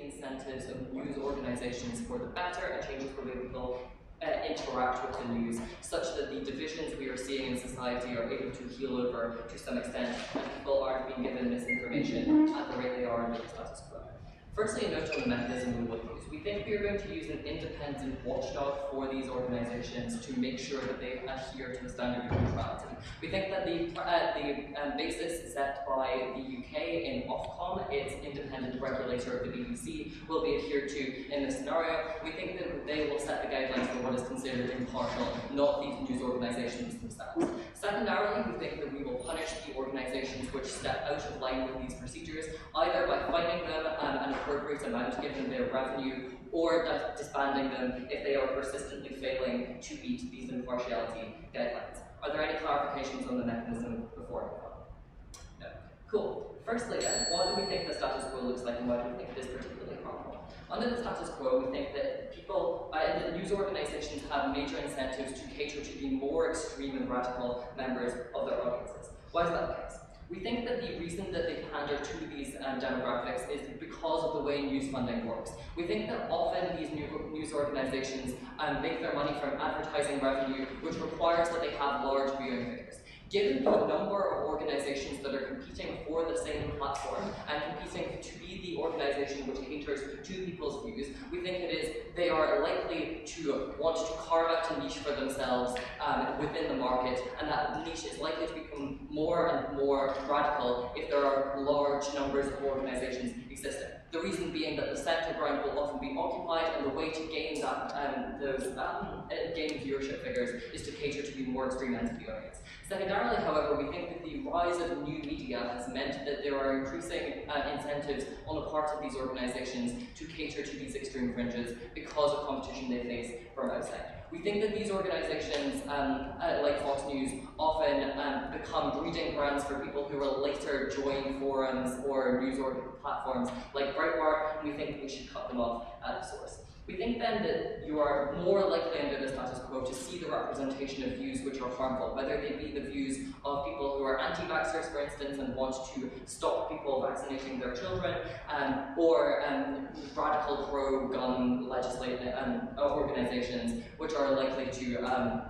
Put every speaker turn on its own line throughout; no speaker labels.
incentives of news organizations for the better and changes the way people interact with the news, such that the divisions we are seeing in society are able to heal over to some extent, and people aren't being given misinformation at the rate they are under the status quo. Firstly, a note on the mechanism we will use. We think we are going to use an independent watchdog for these organizations to make sure that they adhere to the standard of neutrality. We think that the basis set by the UK in Ofcom, its independent regulator of the BBC, will be adhered to in this scenario. We think that they will set the guidelines for what is considered impartial, not these news organizations themselves. Secondarily, we think that we will punish the organizations which step out of line with these procedures, either by fining them an appropriate amount given their revenue, or disbanding them if they are persistently failing to meet these impartiality guidelines. Are there any clarifications on the mechanism before we go? No. Cool. Firstly then, what do we think the status quo looks like, and why do we think it is particularly harmful? Under the status quo, we think that people, the news organizations have major incentives to cater to the more extreme and radical members of their audiences. Why is that the case? We think that the reason that they pander to these demographics is because of the way news funding works. We think that often these news organizations make their money from advertising revenue, which requires that they have large viewing figures. Given the number of organizations that are competing for the same platform and competing to be the organization which caters to people's views, we think they are likely to want to carve out a niche for themselves within the market, and that niche is likely to become more and more radical if there are large numbers of organizations existing. The reason being that the center ground will often be occupied, and the way to gain that gain viewership figures is to cater to the more extreme ends of the audience. Secondarily, however, we think that the rise of new media has meant that there are increasing incentives on the part of these organizations to cater to these extreme fringes because of competition they face from outside. We think that these organizations, like Fox News, often become breeding grounds for people who will later join forums or news platforms like Breitbart, and we think we should cut them off at the source. We think then that you are more likely under the status quo to see the representation of views which are harmful, whether they be the views of people who are anti-vaxxers, for instance, and want to stop people vaccinating their children, or radical pro-gun legislative organizations which are likely to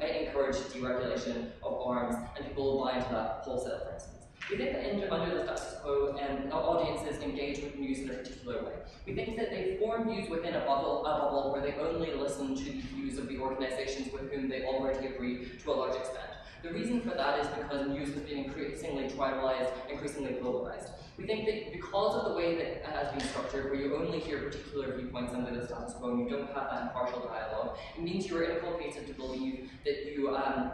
encourage deregulation of arms, and people will buy into that wholesale, for instance. We think that under the status quo, audiences engage with news in a particular way. We think that they form views within a bubble where they only listen to the views of the organizations with whom they already agree to a large extent. The reason for that is because news has been increasingly tribalized, increasingly globalized. We think that because of the way that it has been structured, where you only hear particular viewpoints under the status quo and you don't have that impartial dialogue, it means you are inculcated to believe that you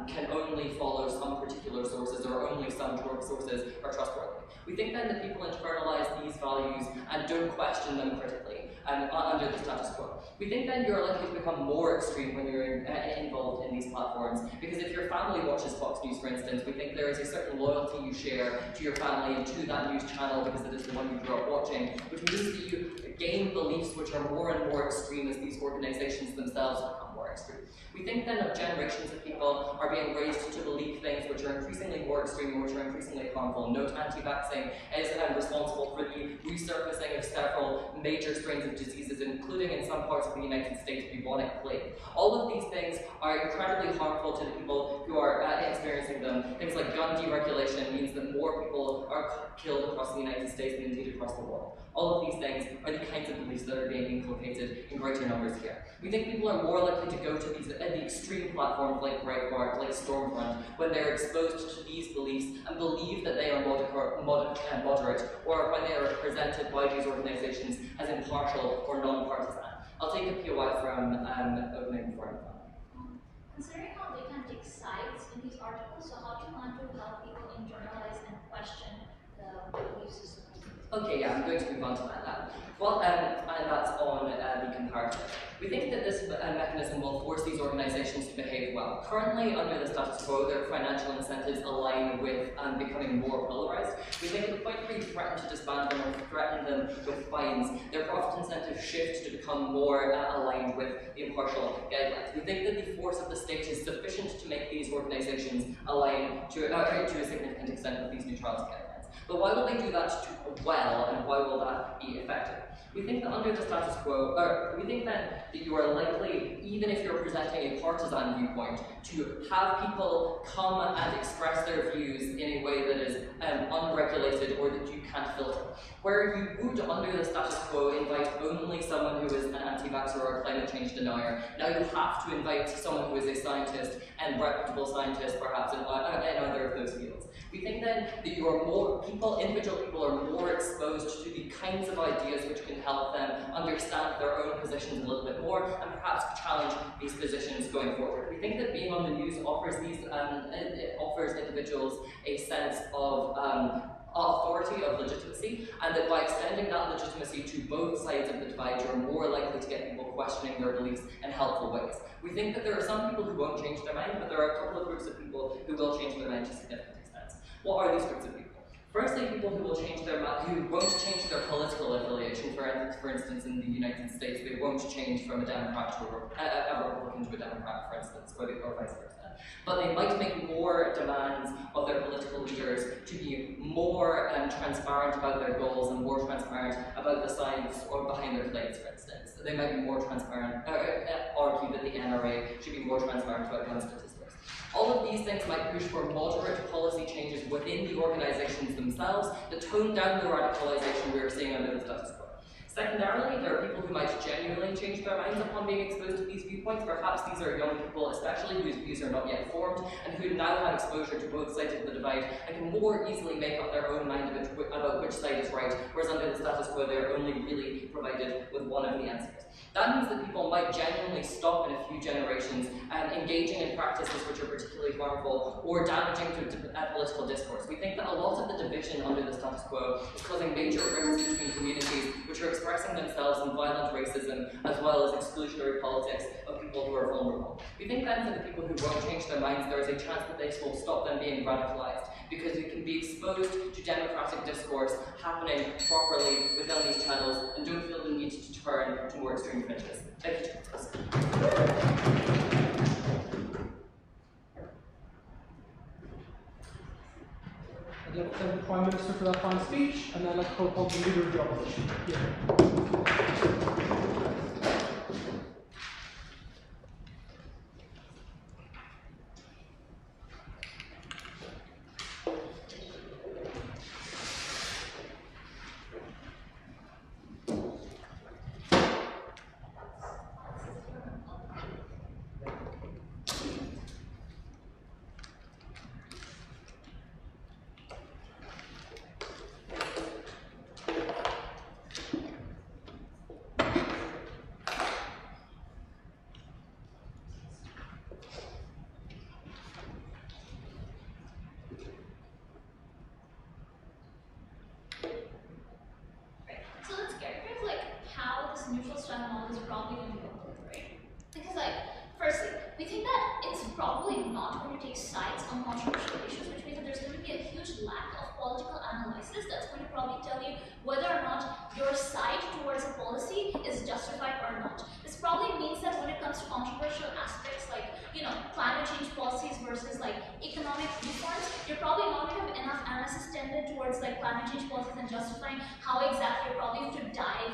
can only follow some particular sources, or only some sources are trustworthy. We think then that people internalize these values and don't question them critically under the status quo. We think then you're likely to become more extreme when you're involved in these platforms, because if your family watches Fox News, for instance, we think there is a certain loyalty you share to your family and to that news channel because it is the one you grew up watching, which means that you gain beliefs which are more and more extreme as these organizations themselves become more extreme. We think then that generations of people are being raised to believe things which are increasingly more extreme, which are increasingly harmful. Note, anti-vaxxing is responsible for the resurfacing of several major strains of diseases, including in some parts of the United States, bubonic plague. All of these things are incredibly harmful to the people who are experiencing them. Things like gun deregulation means that more people are killed across the United States and indeed across the world. All of these things are the kinds of beliefs that are being inculcated in greater numbers here. We think people are more likely to go to these the extreme platforms like Breitbart, like Stormfront, when they're exposed to these beliefs and believe that they are moderate, or when they are presented by these organizations as impartial or non-partisan. I'll take a POI from opening before I'm done.
Considering how they can take sides in these articles, so how do you want to help people internalize and question the belief system?
Okay, yeah, I'm going to move on to that now. Well, and that's on the comparative. We think that this mechanism will force these organizations to behave well. Currently, under the status quo, their financial incentives align with becoming more polarized. We think at the point where you threaten to disband them or threaten them with fines, their profit incentives shift to become more aligned with the impartial guidelines. We think that the force of the state is sufficient to make these organizations align to a significant extent with these neutrality guidelines. But why will they do that well, and why will that be effective? We think that under the status quo, or we think that you are likely, even if you're presenting a partisan viewpoint, to have people come and express their views in a way that is unregulated or that you can't filter. Where you would, under the status quo, invite only someone who is an anti-vaxxer or a climate change denier, now you have to invite someone who is a scientist, and reputable scientist perhaps in either of those fields. We think then that you are individual people are more exposed to the kinds of ideas which can help them understand their own positions a little bit more and perhaps challenge these positions going forward. We think that being on the news offers it offers individuals a sense of authority, of legitimacy, and that by extending that legitimacy to both sides of the divide, you're more likely to get people questioning their beliefs in helpful ways. We think that there are some people who won't change their mind, but there are a couple of groups of people who will change their mind to significant extent. What are these groups of people? Firstly, people who will change their mind, who won't change their political affiliation. For instance, in the United States, they won't change from a Democrat to a Republican to a Democrat, for instance, or vice versa. But they might make more demands of their political leaders to be more transparent about their goals and more transparent about the science or behind their claims, for instance. They might be more transparent, argue that the NRA should be more transparent about gun statistics. All of these things might push for moderate policy changes within the organizations themselves that tone down the radicalization we are seeing under the status quo. Secondarily, there are people who might genuinely change their minds upon being exposed to these viewpoints. Perhaps these are young people, especially whose views are not yet formed, and who now have exposure to both sides of the divide and can more easily make up their own mind about which side is right, whereas under the status quo, they're only really provided with one of the answers. That means that people might genuinely stop in a few generations engaging in practices which are particularly harmful or damaging to political discourse. We think that a lot of the division under the status quo is causing major rifts between communities which are expressing themselves in violent racism as well as exclusionary politics of people who are vulnerable. We think then for the people who won't change their minds, there is a chance that this will stop them being radicalized, because you can be exposed to democratic discourse happening properly within these channels and don't feel the need to turn to more extreme fringes. Thank you.
I'd like to thank the Prime Minister for that fine speech, and I'd like to call upon the Leader of the Opposition.
neutral strand model is probably going to be work, right? Because, like, firstly, we think that it's probably not going to take sides on controversial issues, which means that there's going to be a huge lack of political analysis that's going to probably tell you whether or not your side towards a policy is justified or not. This probably means that when it comes to controversial aspects like, you know, climate change policies versus like economic reforms, you're probably not going to have enough analysis tended towards like climate change policies and justifying how exactly you're probably going to die.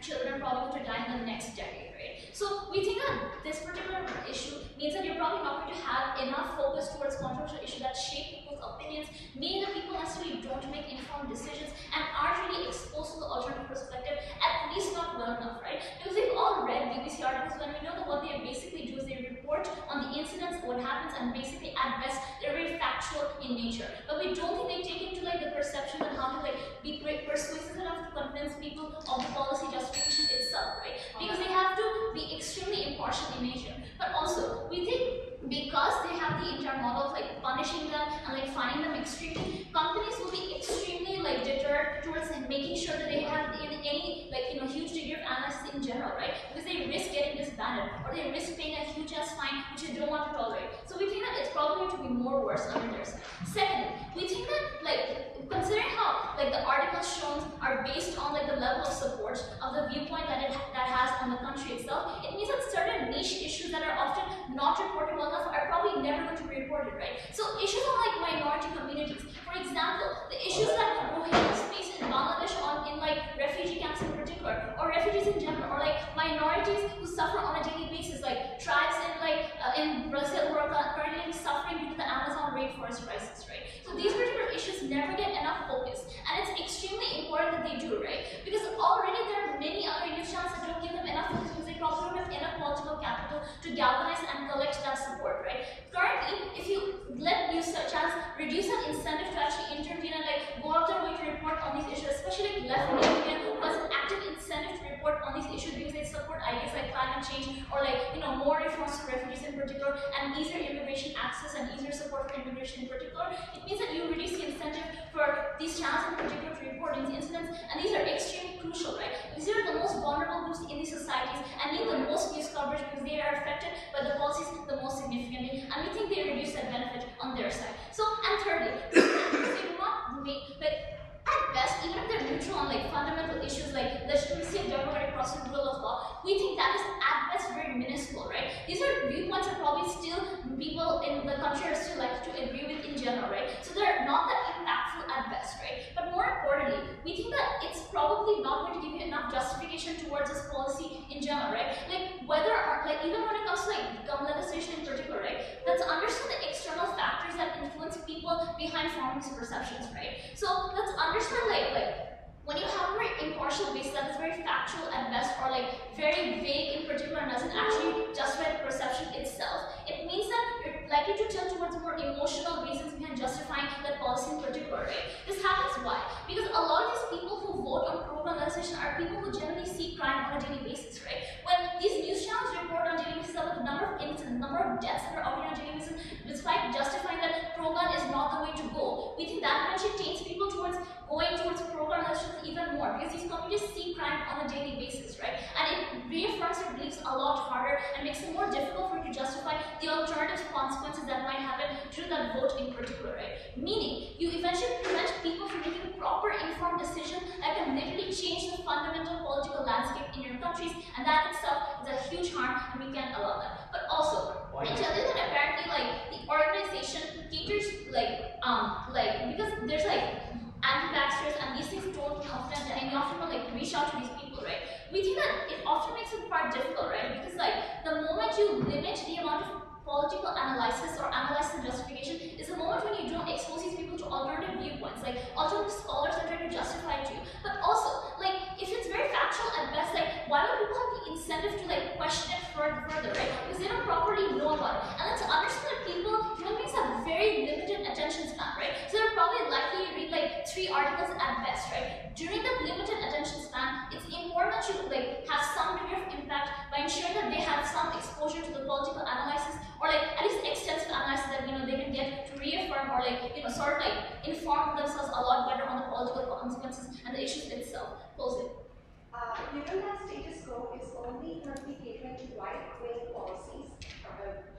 Children are probably going to die in the next decade, right? So we think that this particular issue means that you're probably not going to have enough focus towards controversial issues that shape people's opinions, meaning that people necessarily don't make informed decisions and aren't really exposed to the alternative perspective, at least not well enough, right? Because we've all read BBC articles when we know that what they basically do is they report on the incidents, what happens, and basically at best they're very factual in nature. But we don't think they take into like the perception and how to like be persuasive enough to convince people of the policy justification itself, right? Because they have to be extremely impartial in nature. But also, we think because they have the entire model of like punishing them and like finding them extremely, companies will be extremely like deterred towards like, making sure that they have any like, you know, huge degree of analysis in general, right? Because they risk getting disbanded or they risk paying a huge ass fine which they don't want to tolerate. So we think that it's probably going to be more worse under their side. Second, we think that like considering how like the articles shown are based on like the level of support of the viewpoint that that has on the country itself, it means that certain niche issues that are often not reported well enough are probably never going to be reported, right? So issues on like minority communities, for example, the issues that rainforest crisis, right? So these particular issues never get enough focus, and it's extremely important that they do, right? Because already there are many other news channels that don't give them enough focus because they probably don't have enough political capital to galvanize and collect that support, right? Currently, if you let news channels reduce an incentive to actually intervene and like go out their way to report on these issues, especially like left-wing media who has an active incentive to report on these issues because they support ideas like climate change or like, you know, more reforms to refugees in particular and easier immigration access and easier support for immigration in particular, it means that you reduce the incentive for these channels in particular to report these incidents, and these are extremely crucial, right? These are the most vulnerable groups in these societies and need the most news coverage because they are affected by the policies the most significantly, and we think they reduce that benefit on their side. So, and thirdly, they do not make, like, at best, even if they're neutral on like fundamental issues like legitimacy of democratic process and rule of law, we think that is at best very minuscule, right? These are viewpoints that probably still people in the country are still likely to agree with in general, right? So they're not that impactful at best, right? But more importantly, we think that it's probably not going to give you enough justification towards this policy in general, right? Like whether or like even when it comes to like gun legislation in particular, right? Let's understand the external factors that influence people behind forming these perceptions, right? So let's understand like when you have a very impartial base that is very factual at best or like very vague in particular and doesn't actually justify the perception itself, it means that you're likely to tilt towards more emotional reasons behind justifying that policy in particular, right? This happens why? Because a lot of these people who vote on pro-gun legislation are people who generally see crime on a daily basis, right? When these news channels report on daily basis about the number of incidents, the number of deaths that are occurring on daily basis, despite justifying that pro-gun is not the way to go, we think that eventually taints people towards going towards pro-gun legislation even more because these communities see crime on a daily basis, right? And it reaffirms their beliefs a lot harder and makes it more difficult for you to justify the alternative consequences that might happen to that vote in particular, right? Meaning, you eventually prevent people from making proper informed decisions that can literally change the fundamental political landscape in your countries, and that itself is a huge harm, and we can't allow that. But also, I tell you that apparently, like the organization caters because there's like anti-vaxxers and these things don't often, and you often like reach out to these people, right? We think that it often makes it quite difficult, right? Because like the moment you limit the amount of political analysis or analysis and justification is the moment when you don't expose these people to alternative viewpoints, like alternative scholars are trying to justify it to you. But also, like if it's very factual at best, like why don't people have the incentive to like question it further, right? Because they don't properly know about it. And let's understand that human beings have very limited attention span, right? So they're probably likely to read like 3 articles at best, right? During that limited attention span, it's important that you like have some degree of impact by ensuring that they have some exposure to the political analysis or like at least extensive analysis that they can get to reaffirm or like sort of like inform themselves a lot better on the political consequences and the issues itself. Close it.
Given that status quo is only currently catering to right-wing policies,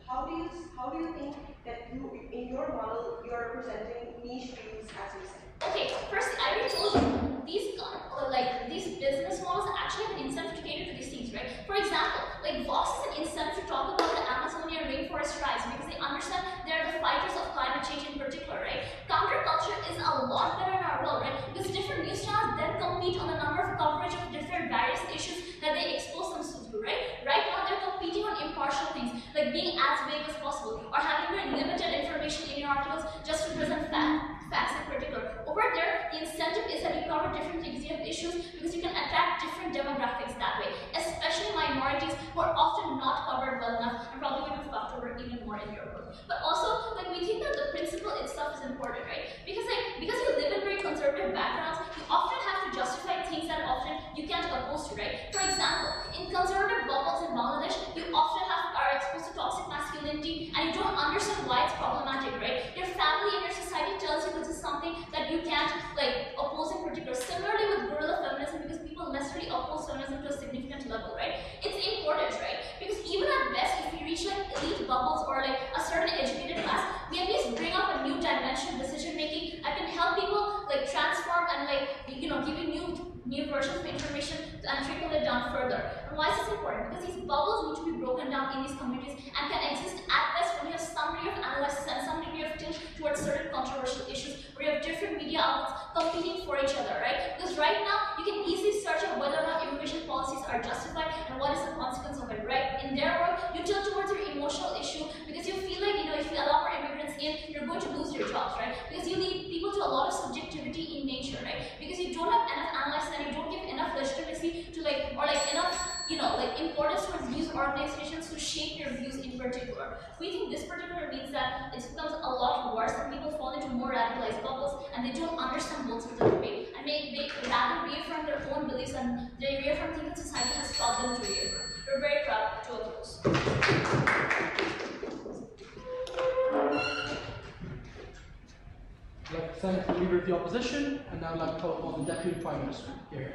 how do you think that you, in your model, you are representing niche views as you said?
Okay, first I already told you these business models actually have an incentive to cater to these things, right? For example, like Vox has an incentive to talk about the Amazonian rainforest rise because they understand they're the fighters of climate change in particular, right? Counterculture is a lot better in our world, right? Because different news channels then compete on the number of coverage of different various issues that they expose themselves to, right? Right now they're competing on impartial things, like being as vague as possible or having very limited information in your articles just to present facts in particular. Over there, the incentive is that you cover different things, you have issues because you can attack different demographics that way, especially minorities who are often not covered well enough and probably going to be fucked over even more in your world. But also, like we think that the principle itself is important, right? Because you live in very conservative backgrounds, you often have to justify things that often you can't oppose to, right? For example, in conservative bubbles in Bangladesh, you often are exposed to toxic masculinity and you don't understand why it's problematic, right? Your family and your society tells you this is something that you can't like oppose in particular. Similarly with guerrilla feminism, because people necessarily oppose feminism to a significant level, right? It's important, right? Because even at best, if we reach like elite bubbles or like a certain educated class, we at least bring up a new dimension of decision making. I can help people like transform and like give you new versions of information and trickle it down further. And why is this important? Because these bubbles need to be broken down in these communities and can exist at best when you have some degree of analysis and some degree of tilt towards certain controversial issues where you have different media outlets competing for each other, right? Because right now, you can easily search out whether or not immigration policies are justified and what is the consequence of it, right? In their world, you tilt towards your emotional issue because you feel like, if you allow more immigrants in, you're going to lose your jobs, right? Because you need people to a lot of subjectivity in nature, right? Because you don't have enough analysis and you don't give enough legitimacy to enough, importance towards news organizations to shape your views in particular. We think this particular means that it becomes a lot worse and people fall into more radicalized bubbles and they don't understand both sides of the debate. And they rather reaffirm their own beliefs and they reaffirm things that society has taught them to reaffirm. We're very proud to oppose.
I'd like to thank the Leader of the Opposition, and now I'd like to call upon the Deputy Prime Minister here.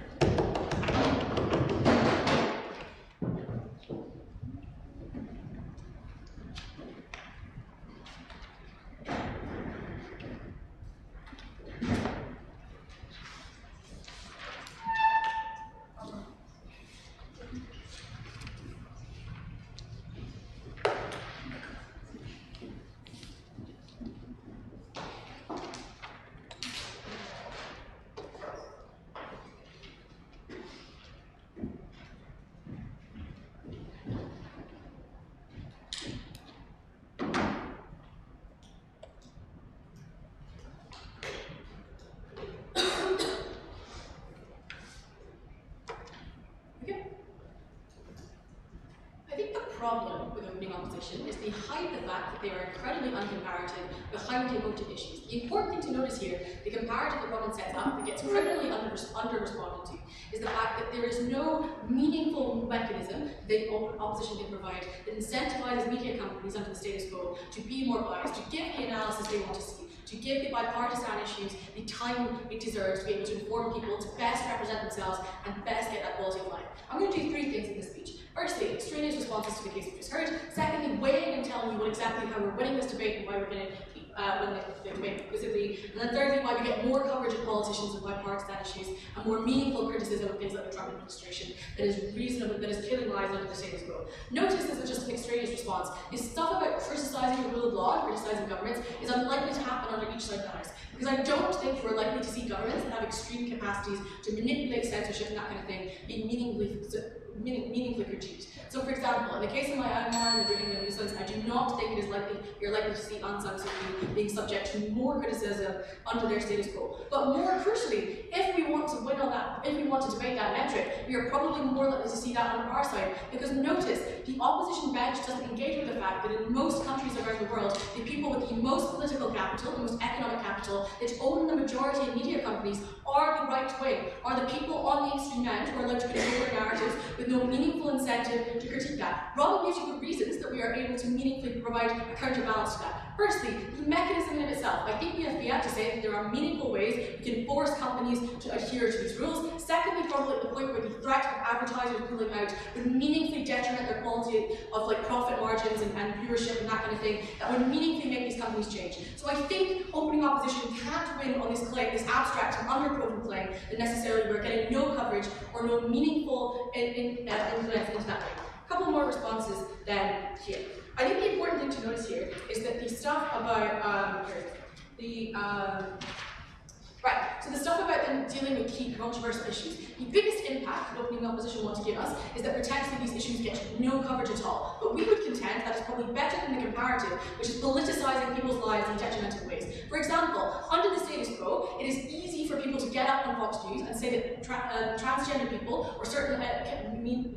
problem with opening opposition is they hide the fact that they are incredibly uncomparative behind the emotive issues. The important thing to notice here, the comparative that Robin sets up that gets criminally under-responded to, is the fact that there is no meaningful mechanism that opposition can provide that incentivizes media companies under the status quo to be more biased, to give the analysis they want to see, to give the bipartisan issues the time it deserves to be able to inform people, to best represent themselves, and best get that quality of life. I'm going to do three things in this speech. Firstly, extraneous responses to the case we just heard. Secondly, weighing and telling you exactly how we're winning this debate and why we're going to win the debate conclusively. And then thirdly, why we get more coverage of politicians and bipartisan issues and more meaningful criticism of things like the Trump administration that is reasonable, that is killing lives under the status quo. Notice this is just an extraneous response. This stuff about criticizing the rule of law, criticizing governments, is unlikely to happen under each side of the House. Because I don't think we're likely to see governments that have extreme capacities to manipulate censorship and that kind of thing be meaningfully critiqued. So, for example, in the case of my own man and bringing the Muslims, I do not think it is likely you're likely to see Aung San Suu Kyi being subject to more criticism under their status quo. But more crucially, if we want to win on that, if we want to debate that metric, we are probably more likely to see that on our side. Because notice, the opposition bench doesn't engage with the fact that in most countries around the world, the people with the most political capital, the most economic capital, that own the majority of media companies are the right wing, are the people on the extreme end who are allowed to control their narratives with no meaningful incentive to critique that. Robin gives you the reasons that we are able to meaningfully provide a counterbalance to that. Firstly, the mechanism in itself. I think we have yet to say that there are meaningful ways we can force companies to adhere to these rules. Secondly, probably at the point where the threat of advertisers pulling out would meaningfully detriment their quality of profit margins and viewership and that kind of thing, that would meaningfully make these companies change. So I think opening opposition can't win on this claim, this abstract and underproven claim that necessarily we're getting no coverage or no meaningful influence into that way. A couple more responses then here. I think the important thing to notice here is that the stuff about so the stuff about them dealing with key controversial issues, the biggest impact that opening opposition want to give us is that potentially these issues get no coverage at all. But we would contend that it's probably better than the comparative, which is politicizing people's lives in detrimental ways. For example, under the status quo, it is easy for people to get up on Fox News and say that transgender people or certain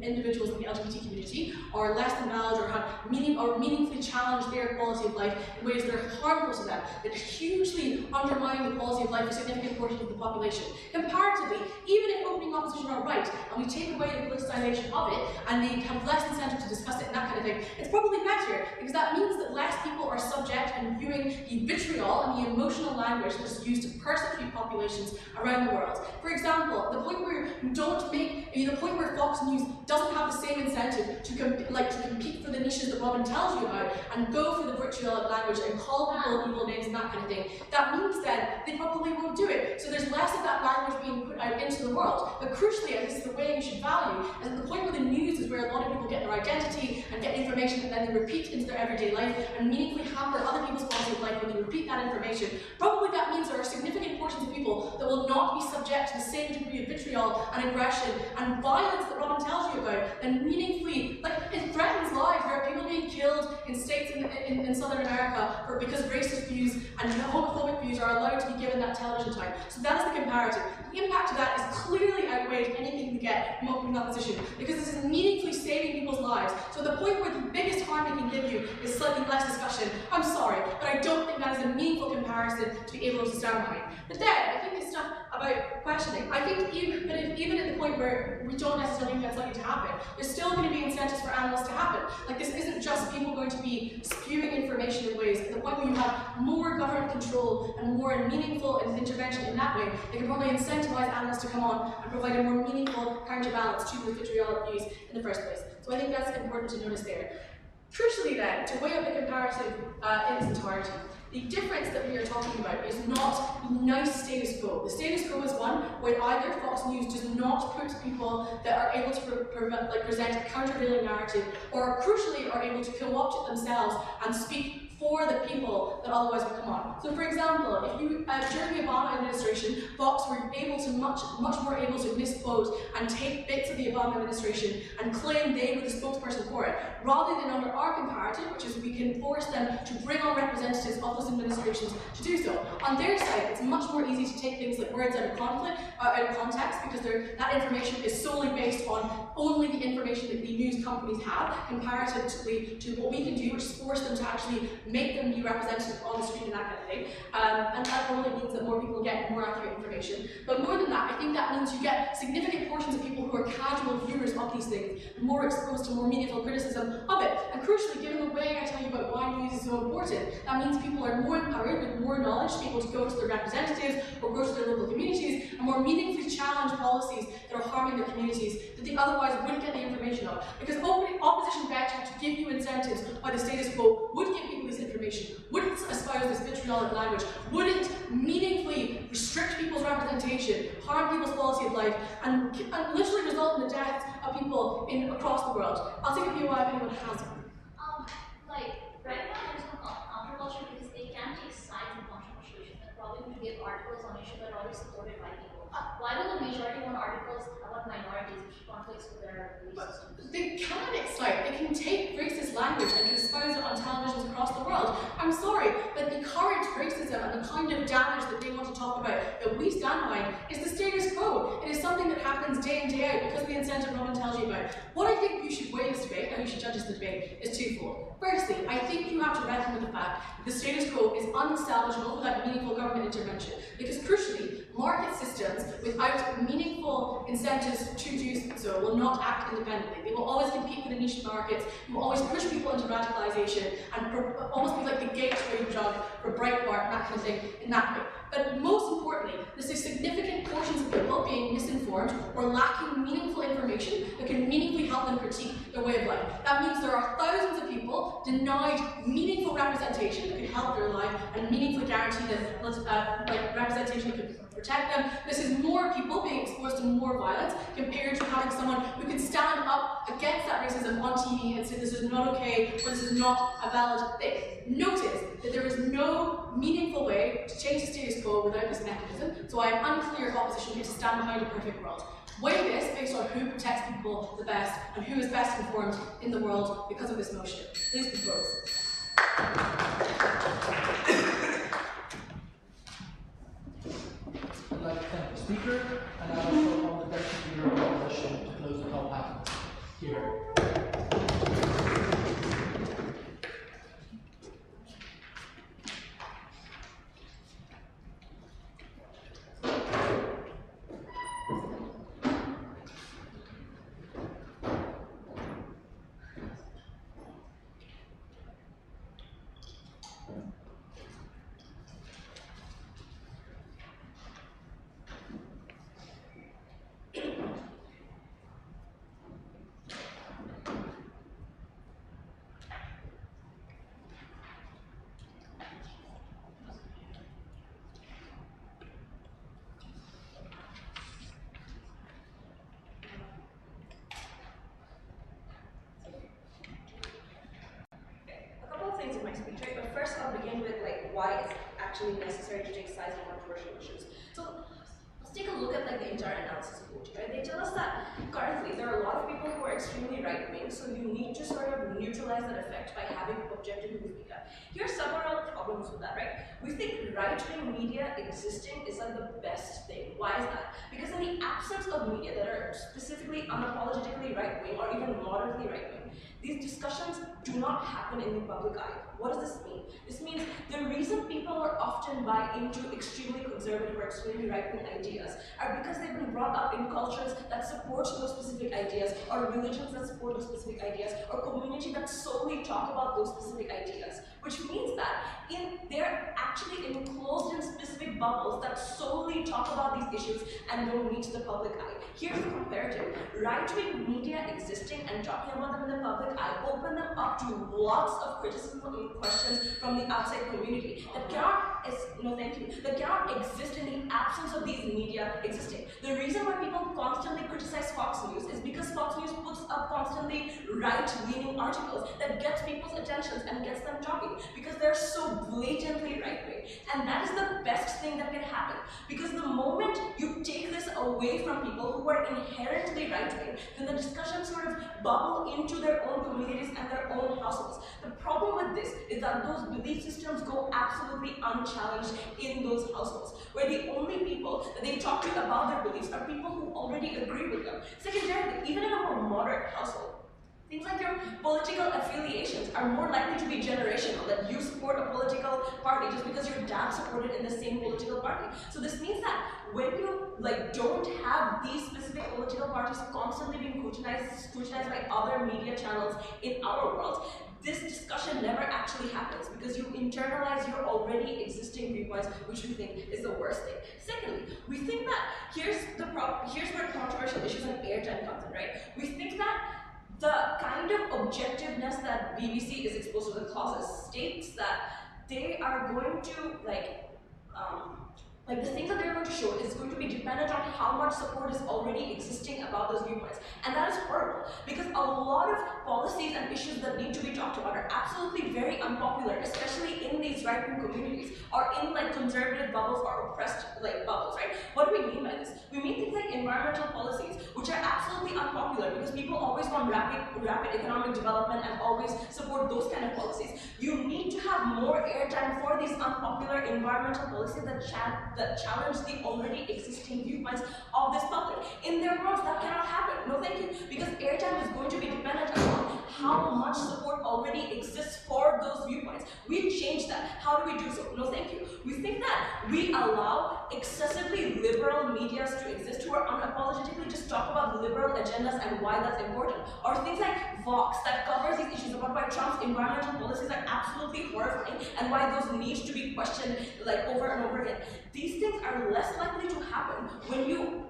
individuals in the LGBT community are less than valid or have meaningfully challenge their quality of life in ways that are harmful to them, that hugely undermine the quality of life for significant portions of the population. Comparatively, even if opening opposition are right, and we take away the politicization of it, and they have less incentive to discuss it and that kind of thing, it's probably better, because that means that less people are subject and viewing the vitriol and the emotional language that is used to persecute populations around the world. For example, the point where you don't make, the point where Fox News doesn't have the same incentive to compete for the niches that Robin tells you about, and go for the vitriolic language and call people evil names and that kind of thing, that means then they probably won't do it. So there's less of that language being put out into the world. But crucially, and this is the way you should value, is at the point where the news is where a lot of people get their identity and get information that then they repeat into their everyday life and meaningfully hamper other people's quality of life when they repeat that information. Probably that means there are significant portions of people that will not be subject to the same degree of vitriol and aggression and violence that Robin tells you about, and meaningfully, it threatens lives. There are people being killed killed in states in Southern America because racist views and homophobic views are allowed to be given that television time. So that is the comparative. The impact of that is clearly outweighed anything you get from opening that position, because this is meaningfully saving people's lives. So the point where the biggest harm they can give you is slightly less discussion. I'm sorry, but I don't think that is a meaningful comparison to be able to stand behind. But then, I think this stuff about questioning, I think even at the point where we don't necessarily think that's likely to happen, there's still going to be incentives for analysts to happen. Like, this isn't just people going to be spewing information in ways, at the point where you have more government control and more meaningful intervention in that way, they can probably incentivize analysts to come on and provide a more meaningful counterbalance to the vitriolic views in the first place. So I think that's important to notice there. Crucially then, to weigh up the comparative in its entirety, the difference that we are talking about is not the nice status quo. The status quo is one where either Fox News does not put people that are able to present a countervailing narrative, or crucially are able to co-opt it themselves and speak for the people that otherwise would come on. So for example, if you, during the Obama administration, Fox were able to much more able to misquote and take bits of the Obama administration and claim they were the spokesperson for it, rather than under our comparative, which is we can force them to bring on representatives of those administrations to do so. On their side, it's much more easy to take things like words out of context, because that information is solely based on only the information that the news companies have, comparatively to what we can do, which is force them to actually make them be representative on the street and that kind of thing. And that probably means that more people get more accurate information. But more than that, I think that means you get significant portions of people who are casual viewers of these things, more exposed to more meaningful criticism of it. And crucially, given the way I tell you about why news is so important, that means people are more empowered with more knowledge to be able to go to their representatives or go to their local communities and more meaningfully challenge policies that are harming their communities that they otherwise wouldn't get the information of. Because opposition venture to give you incentives by the status quo would give people this information, wouldn't espouse this vitriolic language, wouldn't meaningfully restrict people's representation, harm people's quality of life, and literally result in the deaths of people across the world. I'll take a POI if anyone has one.
Right now there's no controversial because they can take sides in controversial issues. They're probably going to give articles on issues that are already supported by people. Why will the majority want articles about minorities which conflicts with their belief systems?
They can excite, they can take racist language and espouse it on televisions across the world. I'm sorry, but the current racism and the kind of damage that they want to talk about, that we stand behind, is the status quo. It is something that happens day in, day out because of the incentive Robin tells you about. What I think you should weigh this debate, and you should judge this debate, is twofold. Firstly, I think you have to reckon with the fact that the status quo is unsalvageable without meaningful government intervention. Because crucially, market systems without meaningful incentives to do so will not act independently. They will always compete for the niche markets, they will always push people into radicalization, and almost be like the gateway drug for Breitbart and that kind of thing in that way. But most importantly, there's significant portions of people being misinformed or lacking meaningful information that can meaningfully help them critique their way of life. That means there are thousands of people denied meaningful representation that could help their life and meaningfully guarantee that representation could protect them. This is more people being exposed to more violence compared to having someone who can stand up against that racism on TV and say this is not okay or this is not a valid thing. Notice that there is no meaningful way to change the status quo without this mechanism, so I am unclear if opposition gets to stand behind a perfect world. Weigh this based on who protects people the best and who is best informed in the world because of this motion. Please propose.
I'd like to thank the speaker, and I also want the deputy leader of the opposition to close the call out here.
why it's actually necessary to take sides on controversial issues. So let's take a look at like the entire analysis approach, right? They tell us that currently there are a lot of people who are extremely right-wing, so you need to sort
sort of neutralize that effect by having objective news media. Here's several problems with that, right? We think right-wing media existing is like the best thing. Why is that? Because in the absence of media that are specifically unapologetically right-wing or even moderately right-wing, these discussions do not happen in the public eye. What does this mean? This means the reason people are often buy into extremely conservative or extremely right-wing ideas are because they've been brought up in cultures that support those specific ideas, or religions that support those specific ideas, or community that solely talk about those specific ideas. Which means that they're actually enclosed in specific bubbles that solely talk about these issues and don't reach the public eye. Here's the comparative. Right-wing media existing and talking about them in the public eye open them up to lots of criticism and questions from the outside community that cannot, that cannot exist in the absence of these media existing. The reason why people constantly criticize Fox News is because Fox News puts up constantly right-leaning articles that gets people's attentions and gets them talking because they're so blatantly right-wing. And that is the best thing that can happen, because the moment you take this away from people who are inherently right-wing, then the discussions sort of bubble into their own communities and their own households. The problem with this is that those belief systems go absolutely unchallenged in those households, where the only people that they talk to about their beliefs are people who already agree with them. Secondarily, even in a more moderate household, things like your political affiliations are more likely to be generational, that you support a political party just because your dad supported in the same political party. So this means that when you don't have these specific political parties constantly being scrutinized by other media channels in our world, this discussion never actually happens because you internalize your already existing viewpoints, which we think is the worst thing. Secondly, we think that here's where controversial issues and airtime comes in, right? We think that the kind of objectiveness that BBC is exposed to the clauses states that they are going to the things that they're going to show is going to be dependent on how much support is already existing about those viewpoints. And that is horrible, because a lot of policies and issues that need to be talked about are absolutely very unpopular, especially in these right-wing communities, or in conservative bubbles or oppressed bubbles, right? What do we mean by this? We mean things like environmental policies, which are absolutely unpopular because people always want rapid economic development and always support those kind of policies. You need to have more airtime for these unpopular environmental policies that challenge the already existing viewpoints of this public. In their worlds, that cannot happen. No, thank you. Because airtime is going to be dependent on how much support already exists for those viewpoints. We change that. How do we do so? No, thank you. We think that we allow excessively liberal medias to exist who are unapologetically just talk about liberal agendas and why that's important. Or things like Vox that covers these issues about why Trump's environmental policies are absolutely horrifying and why those need to be questioned over and over again. These things are less likely to happen when you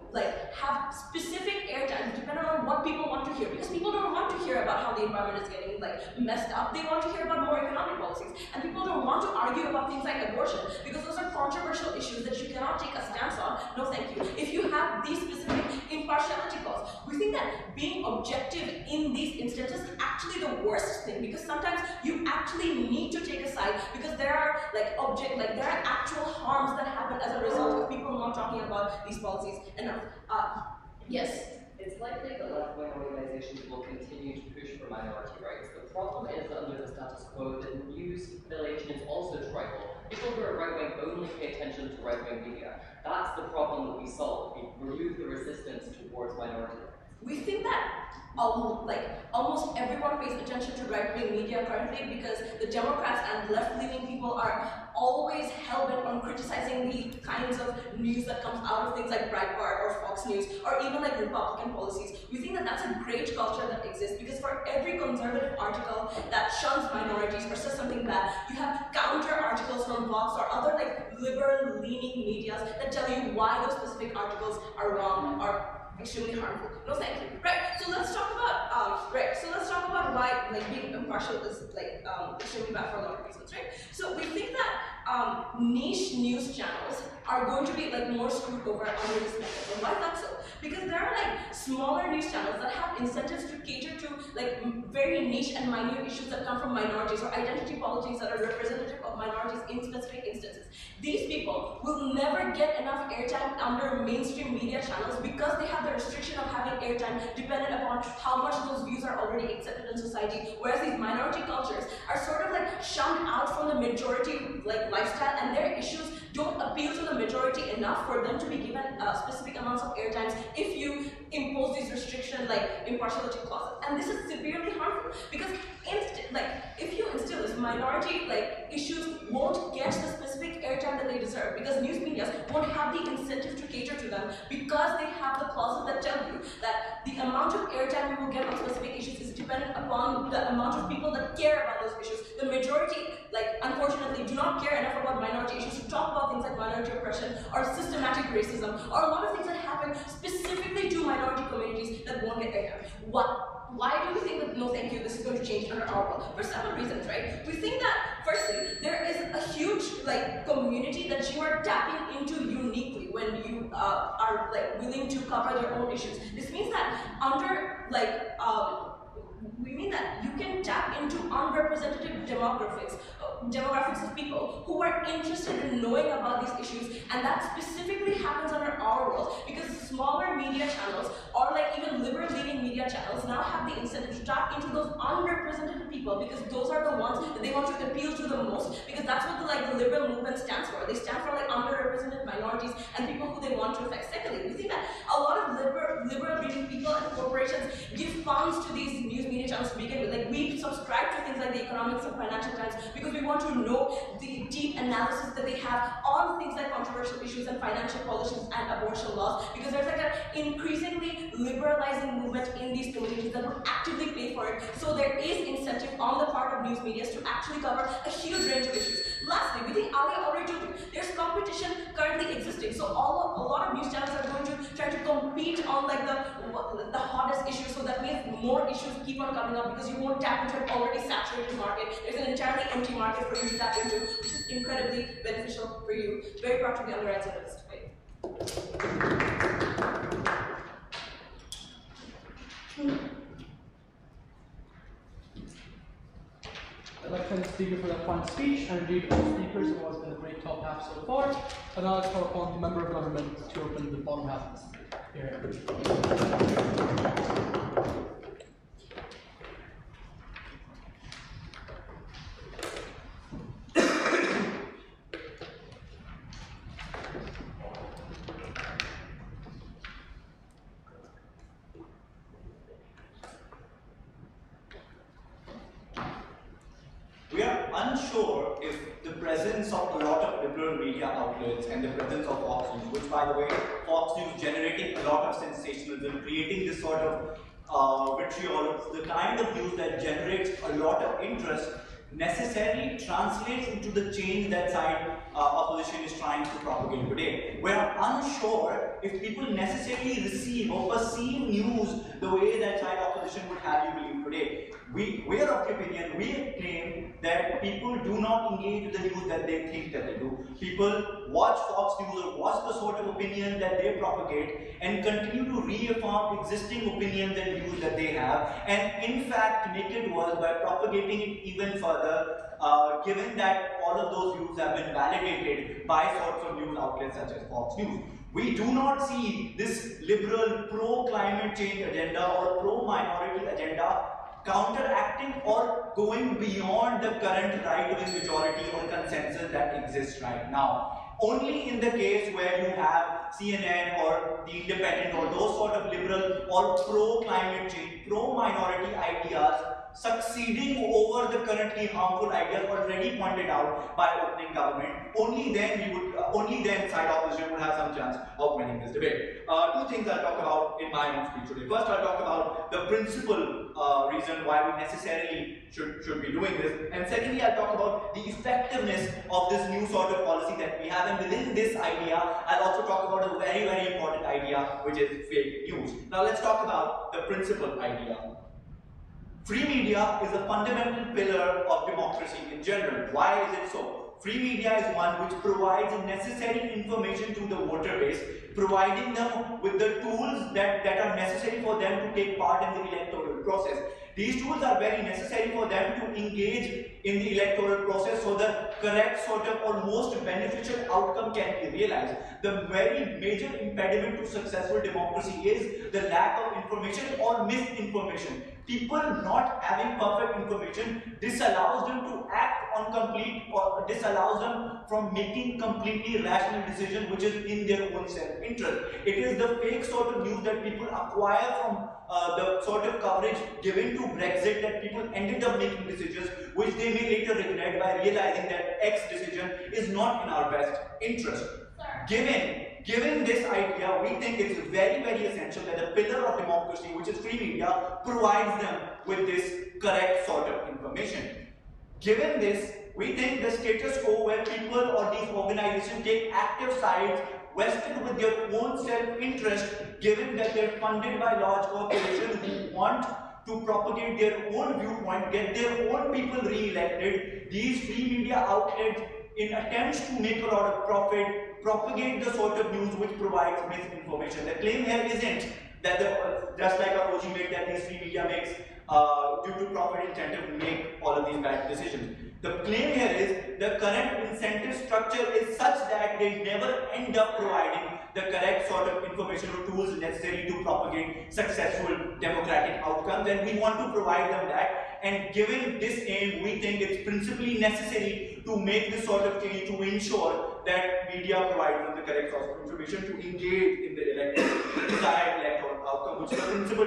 have specific airtime depending on what people want to hear, because people don't want to hear about how the environment is getting messed up. They want to hear about more economic policies, and people don't want to argue about things like abortion because those are controversial issues that you cannot take a stance on. No, thank you. If you have these specific impartiality clause, we think that being objective in these instances is actually the worst thing, because sometimes you actually need to take a side because there are there are actual harms that happen as a result of people not talking about these policies enough. Yes.
It's likely that left-wing organizations will continue to push for minority rights. The problem is that under the status quo, the news affiliation is also tribal. People who are right-wing only pay attention to right-wing media. That's the problem that we solve. We remove the resistance towards minority rights.
We think that almost everyone pays attention to right-wing media currently because the Democrats and left-leaning people are always hell-bent on criticizing the kinds of news that comes out of things like Breitbart or Fox News or even Republican policies. We think that that's a great culture that exists because for every conservative article that shuns minorities or says something bad, you have counter articles from Vox or other liberal-leaning medias that tell you why those specific articles are wrong or extremely harmful. No, thank you. Right. So let's talk about why being impartial is extremely bad for a lot of reasons. Right. So we think that niche news channels are going to be more screwed over under this mechanism. Why is that so? Because there are smaller news channels that have incentives to cater to very niche and minute issues that come from minorities or identity politics that are representative of minorities in specific instances. These people will never get enough airtime under mainstream media channels because they have the restriction of having airtime dependent upon how much those views are already accepted in society, whereas these minority cultures are sort of like shunned out from the majority like lifestyle, and their issues don't appeal to the majority enough for them to be given specific amounts of airtimes if you impose these restrictions like impartiality clauses. And this is severely harmful because if you instill this, minority issues won't get the specific airtime that they deserve, because news media won't have the incentive to cater to them, because they have the clauses that tell you that the amount of airtime you will get on specific issues is dependent upon the amount of people that care about those issues. The majority, unfortunately, do not care enough about minority issues to talk about things like minority oppression or systematic racism or a lot of things that happen specifically to minority communities that won't get airtime. Why do we think that, no thank you, this is going to change under our world? For several reasons, right? We think that, firstly, there is a huge community that you are tapping into uniquely when you are willing to cover their own issues. This means that we mean that you can tap into unrepresentative demographics of people who are interested in knowing about these issues, and that specifically happens under our world because smaller media channels or even liberal-leaning media channels now have the incentive to tap into those unrepresented people, because those are the ones that they want to appeal to the most, because that's what the liberal movement stands for. They stand for underrepresented minorities and people who they want to affect. Secondly, we think that a lot of liberal-leaning people and corporations give funds to these news media channels to begin with. We subscribe to things like the Economics and Financial Times because we want to know the deep analysis that they have on things like controversial issues and financial policies and abortion laws, because there's an increasingly liberalizing movement in these communities that will actively pay for it. So there is incentive on the part of news media to actually cover a huge range of issues. Lastly, we think Ali already told you, there's competition currently existing. So a lot of news channels are going to try to compete on the hottest issues, so that means more issues keep on coming up because you won't tap into an already saturated market. There's an entirely empty market for you to tap into, which is incredibly beneficial for you. Very proud to be on the right side of this debate.
I'd like to thank the speaker for that fine speech, and indeed all speakers. It has been a great top half so far. And now let's call upon the member of government to open the bottom half of this here.
We are unsure if the presence of a lot of liberal media outlets and the presence of Fox News, which by the way, Fox News generating a lot of sensationalism, creating this sort of vitriol, the kind of news that generates a lot of interest, necessarily translates into the change that side opposition is trying to propagate today. We are unsure if people necessarily receive or perceive news the way that side opposition would have you believe today. We are of the opinion, we claim that people do not engage with the news that they think that they do. People watch Fox News or watch the sort of opinion that they propagate and continue to reaffirm existing opinions and views that they have, and in fact make it worse by propagating it even further, given that all of those views have been validated by sorts of news outlets such as Fox News. We do not see this liberal pro-climate change agenda or pro-minority agenda counteracting or going beyond the current right-wing majority or consensus that exists right now. Only in the case where you have CNN or The Independent or those sort of liberal or pro-climate change, pro-minority ideas succeeding over the currently harmful ideas already pointed out by opening government, only then side opposition would have some chance of winning this debate. Two things I'll talk about in my own speech today. First, I'll talk about the principal reason why we necessarily should be doing this, and secondly, I'll talk about the effectiveness of this new sort of policy that we have, and within this idea, I'll also talk about a very, very important idea, which is fake news. Now, let's talk about the principal idea. Free media is a fundamental pillar of democracy in general. Why is it so? Free media is one which provides necessary information to the voter base, providing them with the tools that are necessary for them to take part in the electoral process. These tools are very necessary for them to engage in the electoral process so the correct sort of or most beneficial outcome can be realized. The very major impediment to successful democracy is the lack of information or misinformation. People not having perfect information disallows them to act on complete or disallows them from making completely rational decisions which is in their own self-interest. It is the fake sort of news that people acquire from the sort of coverage given to Brexit that people ended up making decisions which they may later regret by realizing that X decision is not in our best interest. Given this idea, we think it's very, very essential that the pillar of democracy, which is free media, provides them with this correct sort of information. Given this, we think the status quo where people or these organizations take active sides vested with their own self-interest, given that they're funded by large corporations who want to propagate their own viewpoint, get their own people re-elected, these free media outlets, in attempts to make a lot of profit, propagate the sort of news which provides misinformation. The claim here isn't that just like our OG made, that these free media makes due to profit incentive make all of these bad decisions. The claim here is the current incentive structure is such that they never end up providing the correct sort of information or tools necessary to propagate successful democratic outcomes, and we want to provide them that. And given this aim, we think it's principally necessary to make this sort of change to ensure that media provides them the correct source of information to engage in the desired electoral outcome, which is the principal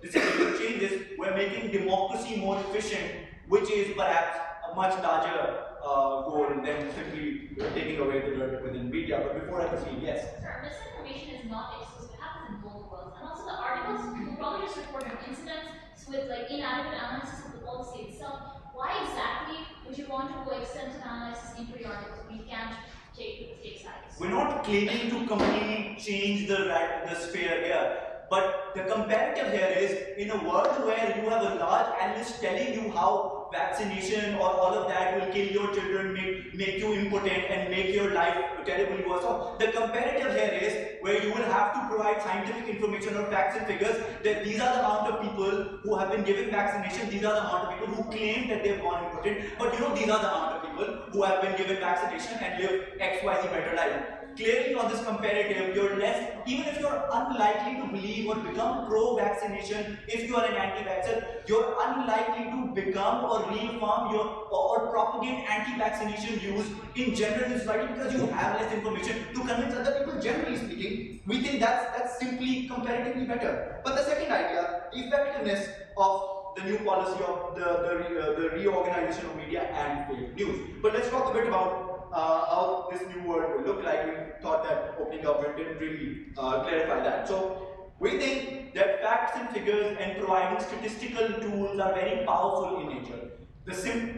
decision changes. We're making democracy more efficient, which is perhaps a much larger goal than simply taking away the dirt within media. But before I proceed, yes?
Sir, misinformation is not exclusive. It happens in both worlds. And also the articles will probably just report on incidents with like inadequate analysis of the policy itself. Why exactly would you want to go extensive analysis into the articles when you can't take sides?
We're not claiming to completely change the sphere here. But the comparative here is, in a world where you have a large analyst telling you how vaccination or all of that will kill your children, make you impotent and make your life terribly worse off, the comparative here is where you will have to provide scientific information or facts and figures that these are the amount of people who have been given vaccination, these are the amount of people who claim that they've gone impotent, but you know these are the amount of people who have been given vaccination and live XYZ better life. Clearly on this comparative, you're less, even if you're unlikely to believe or become pro-vaccination, if you are an anti-vaxxer, you're unlikely to become or reaffirm or propagate anti-vaccination views in general in society because you have less information to convince other people. Generally speaking, we think that's simply comparatively better. But the second idea, effectiveness of the new policy of the reorganization of media and fake news. But let's talk a bit about how this new world will look like. We thought that opening government didn't really clarify that. So we think that facts and figures and providing statistical tools are very powerful in nature.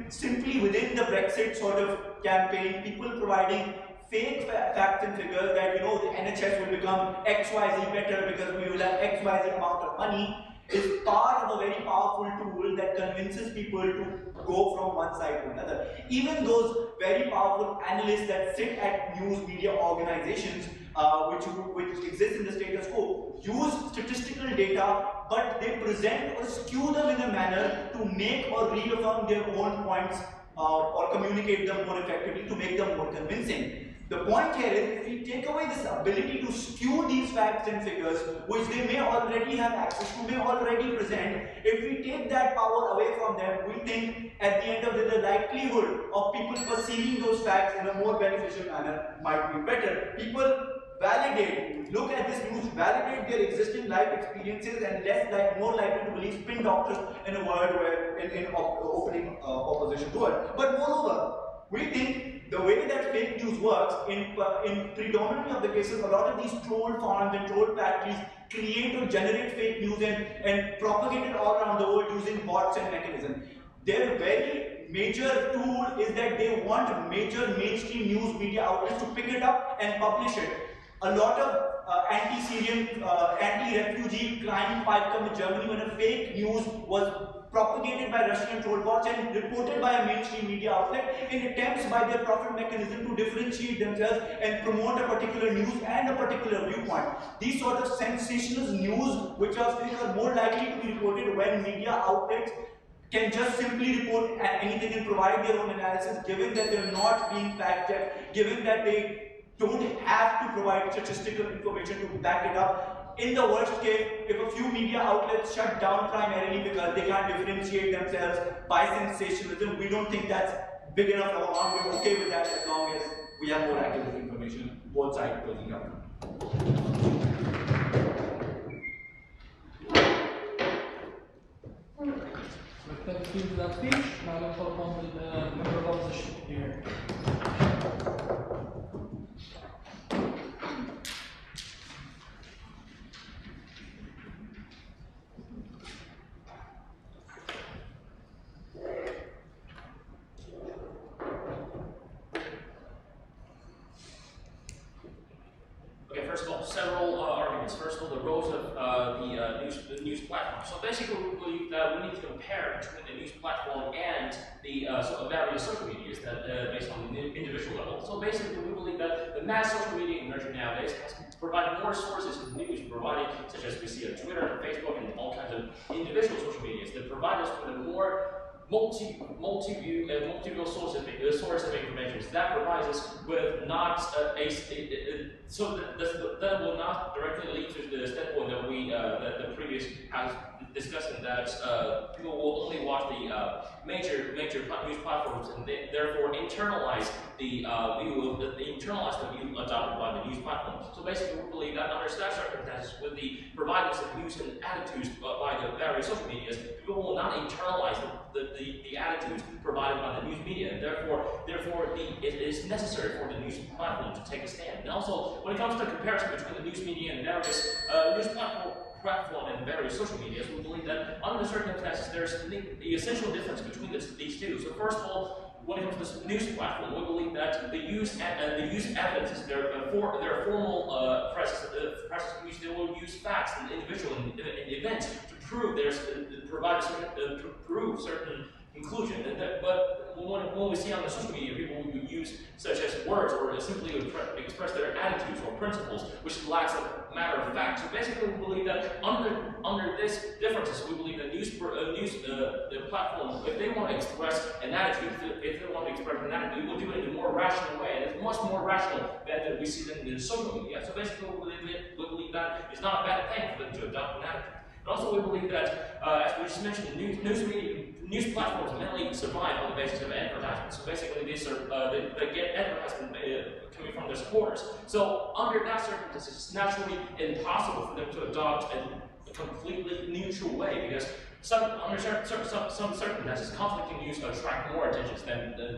Simply within the Brexit sort of campaign, people providing fake facts and figures that, you know, the NHS will become XYZ better because we will have XYZ amount of money, is part of a very powerful tool that convinces people to go from one side to another. Even those very powerful analysts that sit at news media organizations which exist in the status quo use statistical data, but they present or skew them in a manner to make or reaffirm their own points or communicate them more effectively to make them more convincing. The point here is, if we take away this ability to skew these facts and figures, which they may already have access to, may already present, if we take that power away from them, we think at the end of the likelihood of people perceiving those facts in a more beneficial manner might be better. People validate, look at this news, validate their existing life experiences and more likely to believe spin doctors in a world where in opening opposition to it. But moreover, we think the way that fake news works, in predominantly of the cases, a lot of these troll farms and troll factories create or generate fake news and propagate it all around the world using bots and mechanisms. Their very major tool is that they want major mainstream news media outlets to pick it up and publish it. A lot of anti-Syrian, anti-refugee crime pipe come in Germany when a fake news was propagated by Russian troll bots and reported by a mainstream media outlet in attempts by their profit mechanism to differentiate themselves and promote a particular news and a particular viewpoint. These sort of sensational news which are more likely to be reported when media outlets can just simply report anything and provide their own analysis, given that they're not being fact-checked, given that they don't have to provide statistical information to back it up. In the worst case, if a few media outlets shut down primarily because they can't differentiate themselves by sensationalism, we don't think that's big enough of a harm. We're okay with that as long as we have more accurate information, both sides building up.
Thank you for that speech. Now we'll call upon the member of opposition here.
Okay, first of all, several arguments. First of all, the roles of the news platform. So basically, we believe that we need to compare between the news platform and the various social medias that based on the individual level. So basically, we believe that the mass social media emerging nowadays has provided more sources of news provided, such as we see on Twitter, Facebook, and all kinds of individual social medias that provide us with a more multi-view source of information. So that provides us with not so that will not directly lead to the standpoint that that the previous house discussing that people will only watch the major news platforms and they therefore internalize the view adopted by the news platforms. So basically, we believe that under such circumstances, with the providers of views and attitudes by the various social medias, people will not internalize the attitudes provided by the news media, and therefore it is necessary for the news platform to take a stand. And also, when it comes to comparison between the news media and various news platform and various social medias, we believe that under the circumstances there's the essential difference between these two. So first of all, when it comes to the news platform, we believe that the use evidence is their formal process in which they will use facts and individual and events to prove to prove certain conclusion. But when we see on the social media, people will use such as words or simply express their attitudes or principles, which lacks a matter of fact. So basically, we believe that under this differences, we believe that the platform, if they want to express an attitude, they will do it in a more rational way, and it's much more rational than we see in the social media. So basically, we believe that it's not a bad thing for them to adopt an attitude. And also, we believe that, as we just mentioned, news platforms mainly survive on the basis of advertisement. So basically, they get advertisement coming from their supporters. So under that circumstance, it's naturally impossible for them to adopt a completely neutral way, because under some circumstances, conflicting news attract more attention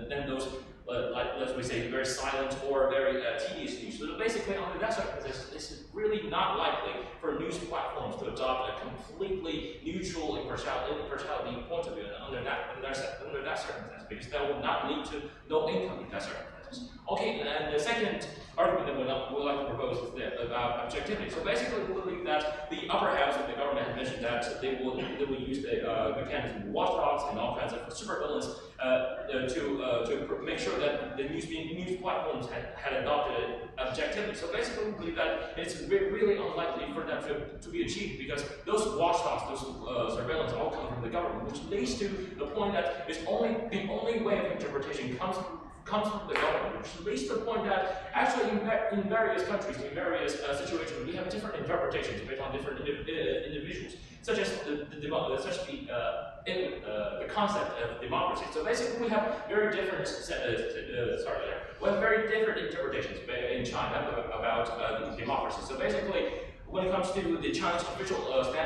than those, like let's say, very silent or very tedious news. So basically, under that circumstance, it's really not likely for news platforms to adopt a completely neutral impartiality point of view under that circumstance, because that would not lead to no income in that circumstance. Okay, and the second argument that we'd like to propose is about objectivity. So basically, we believe that the upper house of the government had mentioned that they will use the mechanism of watchdogs and all kinds of supervillains to make sure that the news platforms had adopted objectivity. So basically, we believe that it's really unlikely for them to be achieved, because those watchdogs, those surveillance, all come from the government, which leads to the point that the only way of interpretation comes from the government, which leads to the point that actually in various countries, in various situations, we have different interpretations based on different individuals, such as the concept of democracy. So basically, we have very different interpretations in China about democracy. So basically, when it comes to the Chinese official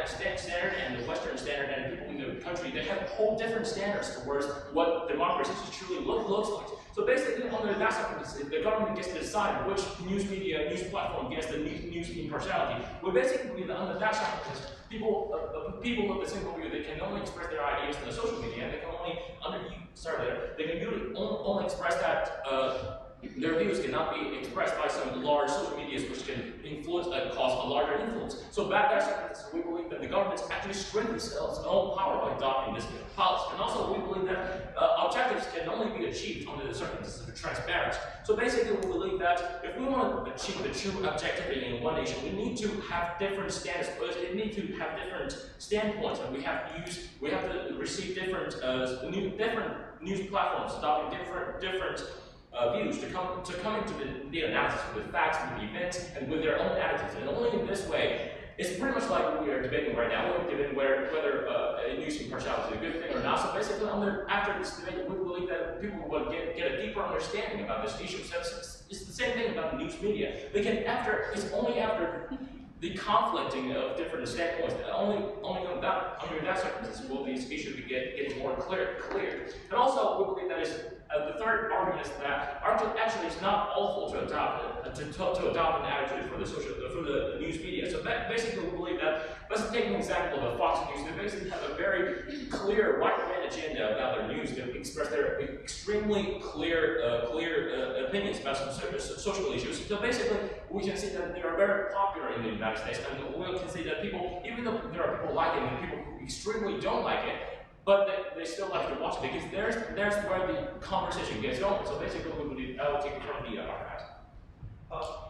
standard and the Western standard, and people in the country, they have whole different standards towards what democracy truly looks like. So basically, under that circumstance, if the government gets to decide which news platform gets the news impartiality, well, basically, under that circumstance, people of the single view, they can only express their ideas in the social media, and they can only express that. Their views cannot be expressed by some large social medias which can cause a larger influence. So back that circumstance, we believe that the governments actually strengthen its own power by adopting this policy. And also, we believe that objectives can only be achieved under the circumstances of transparency. So basically, we believe that if we want to achieve the true objectivity in one nation, we need to have different standards. We need to have different standpoints, and we have to receive different news platforms adopting different views to come into the analysis with the facts, with the events, and with their own attitudes. And only in this way, it's pretty much like what we are debating right now. We're debating whether news impartiality is a good thing or not. So basically, after this debate, we believe that people will get a deeper understanding about this issue. So it's the same thing about the news media. It's only after the conflicting of different standpoints, only under that circumstance will these issues be getting more clear. And also, we believe that the third argument is that actually it's not awful to adopt an attitude for the news media. So basically, we believe that, let's take an example of Fox News. They basically have a very clear right-wing agenda about their news. They express their extremely clear opinions about some social issues. So basically, we can see that they are very popular in the United States, and we can see that people, even though there are people like it and people who extremely don't like it, but they still like to watch it because there's where the conversation gets going. So basically, I would take it from the archives.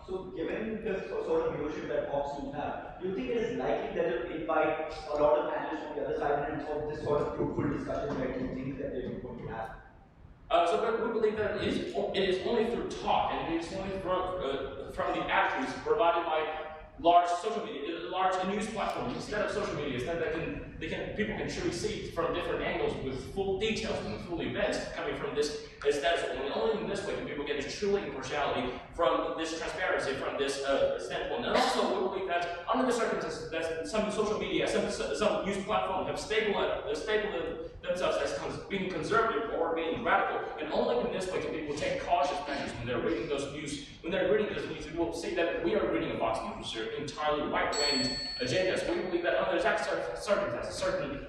So given the sort of viewership that Fox News have, do you think it is likely that it will invite a lot of analysts from the other side and have this sort of fruitful discussion that you think that they're going to have?
So we believe that it is only through talk, and it is only from the attitudes provided by large social media, large news platforms instead of social media, instead that people can truly see from different angles with full details and full events coming from this. Instead, only in this way can people get this truly impartiality from this transparency, from this standpoint. And also, we believe that under the circumstances that some social media, some news platforms have stabled themselves as being conservative or being radical, and only in this way can people take cautious measures when they're reading those news. When they're reading those news, we will see that we are reading a Fox News with entirely right-wing agendas. We believe that under exact circumstances, certain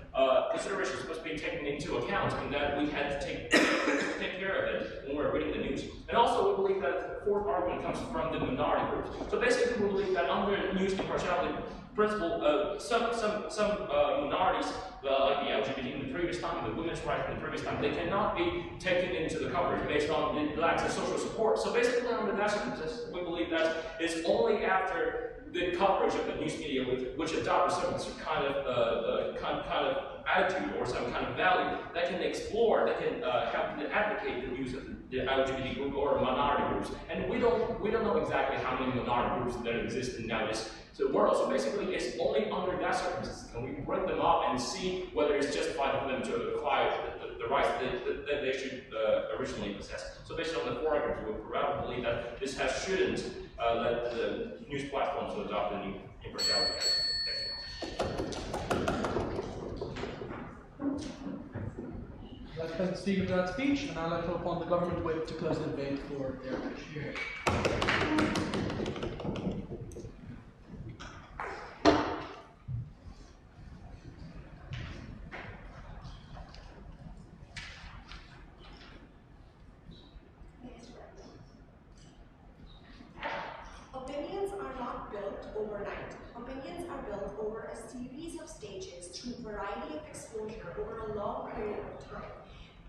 considerations must be taken into account, and that we had to take care of it when we're reading the news. And also, we believe that the fourth argument comes from the minority groups. So basically, we believe that under news impartiality principle, some minorities, like the LGBT in the previous time, the women's rights in the previous time, they cannot be taken into the coverage based on the lack of social support. So basically, under that circumstance, we believe that it's only after the coverage of the news media which adopt a certain kind of attitude or some kind of value that can explore, that can help to advocate the views of the LGBT group or minority groups. And we don't know exactly how many minority groups that exist in nowadays world. So basically, it's only under that circumstance can we bring them up and see whether it's justified for them to acquire the rights that they should originally possess. So based on the four arguments, we rather believe that this shouldn't let the news platforms to adopt the new impartiality.
I'd like to speak for that speech, and I'd like to call upon the government whip to close the debate for their speech.
Opinions are not built overnight. Opinions are built over a series of stages through a variety of exposure over a long period of time.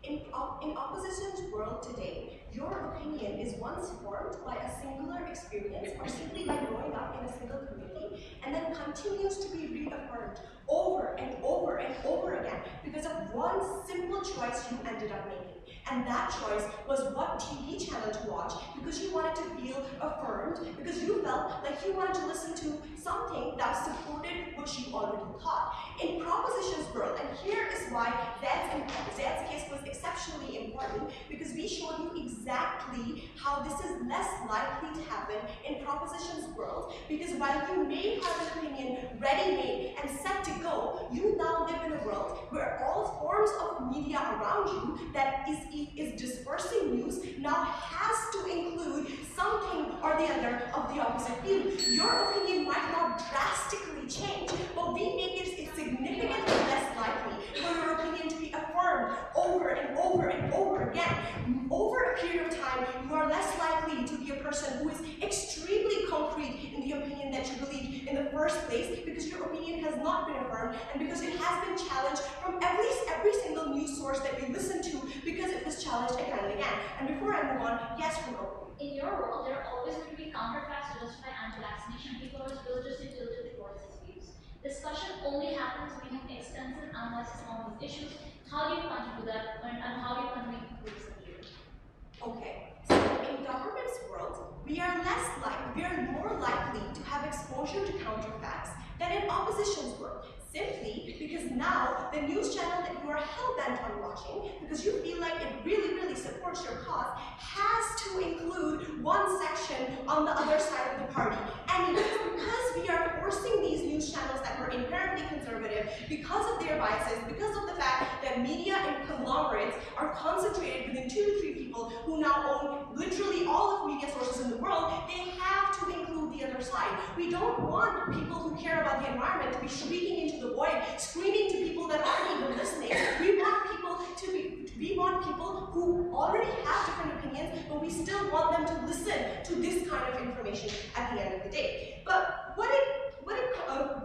In opposition's world today, your opinion is once formed by a singular experience or simply by growing up in a single community and then continues to be reaffirmed over and over and over again because of one simple choice you ended up making. And that choice was what TV channel to watch because you wanted to feel affirmed, because you felt like you wanted to listen to something that supported what you already thought. In proposition's world, and here is why Zad's case was exceptionally important, because we showed you exactly how this is less likely to happen in proposition's world, because while you may have an opinion ready-made and set to go, you now live in a world where all forms of media around you that is dispersing news now has to include something or the other of the opposite view. Your opinion might not drastically change, but we make it significantly less likely for your opinion to be affirmed over and over and over again. Over a period of time, you are less likely to be a person who is extremely concrete in the opinion that you believe in the first place, because your opinion has not been affirmed, and because it has been challenged from every single news source that you listen to, because it was challenged again and again. And before I move on, yes, from Open.
In your world, there are always going to be counterfacts to justify anti-vaccination. People are religiously tilted towards these views. Discussion only happens when you have extensive analysis on these issues. How do you plan to do that, and how do you plan to make people listen to you?
Okay, so in government's world, we are more likely to have exposure to counterfacts than in opposition's world. Simply because now the news channel that you are hell-bent on watching, because you feel like it really, really supports your cause, has to include one section on the other side of the party. And it is because we are forcing these news channels that were inherently conservative, because of their biases, because of the fact that media and conglomerates are concentrated within 2 to 3 people who now own literally all of media sources in the world, they have to include the other side. We don't want people who care about the environment to be shrieking into the void, screaming to people that aren't even listening. We want people who already have different opinions, but we still want them to listen to this kind of information at the end of the day. But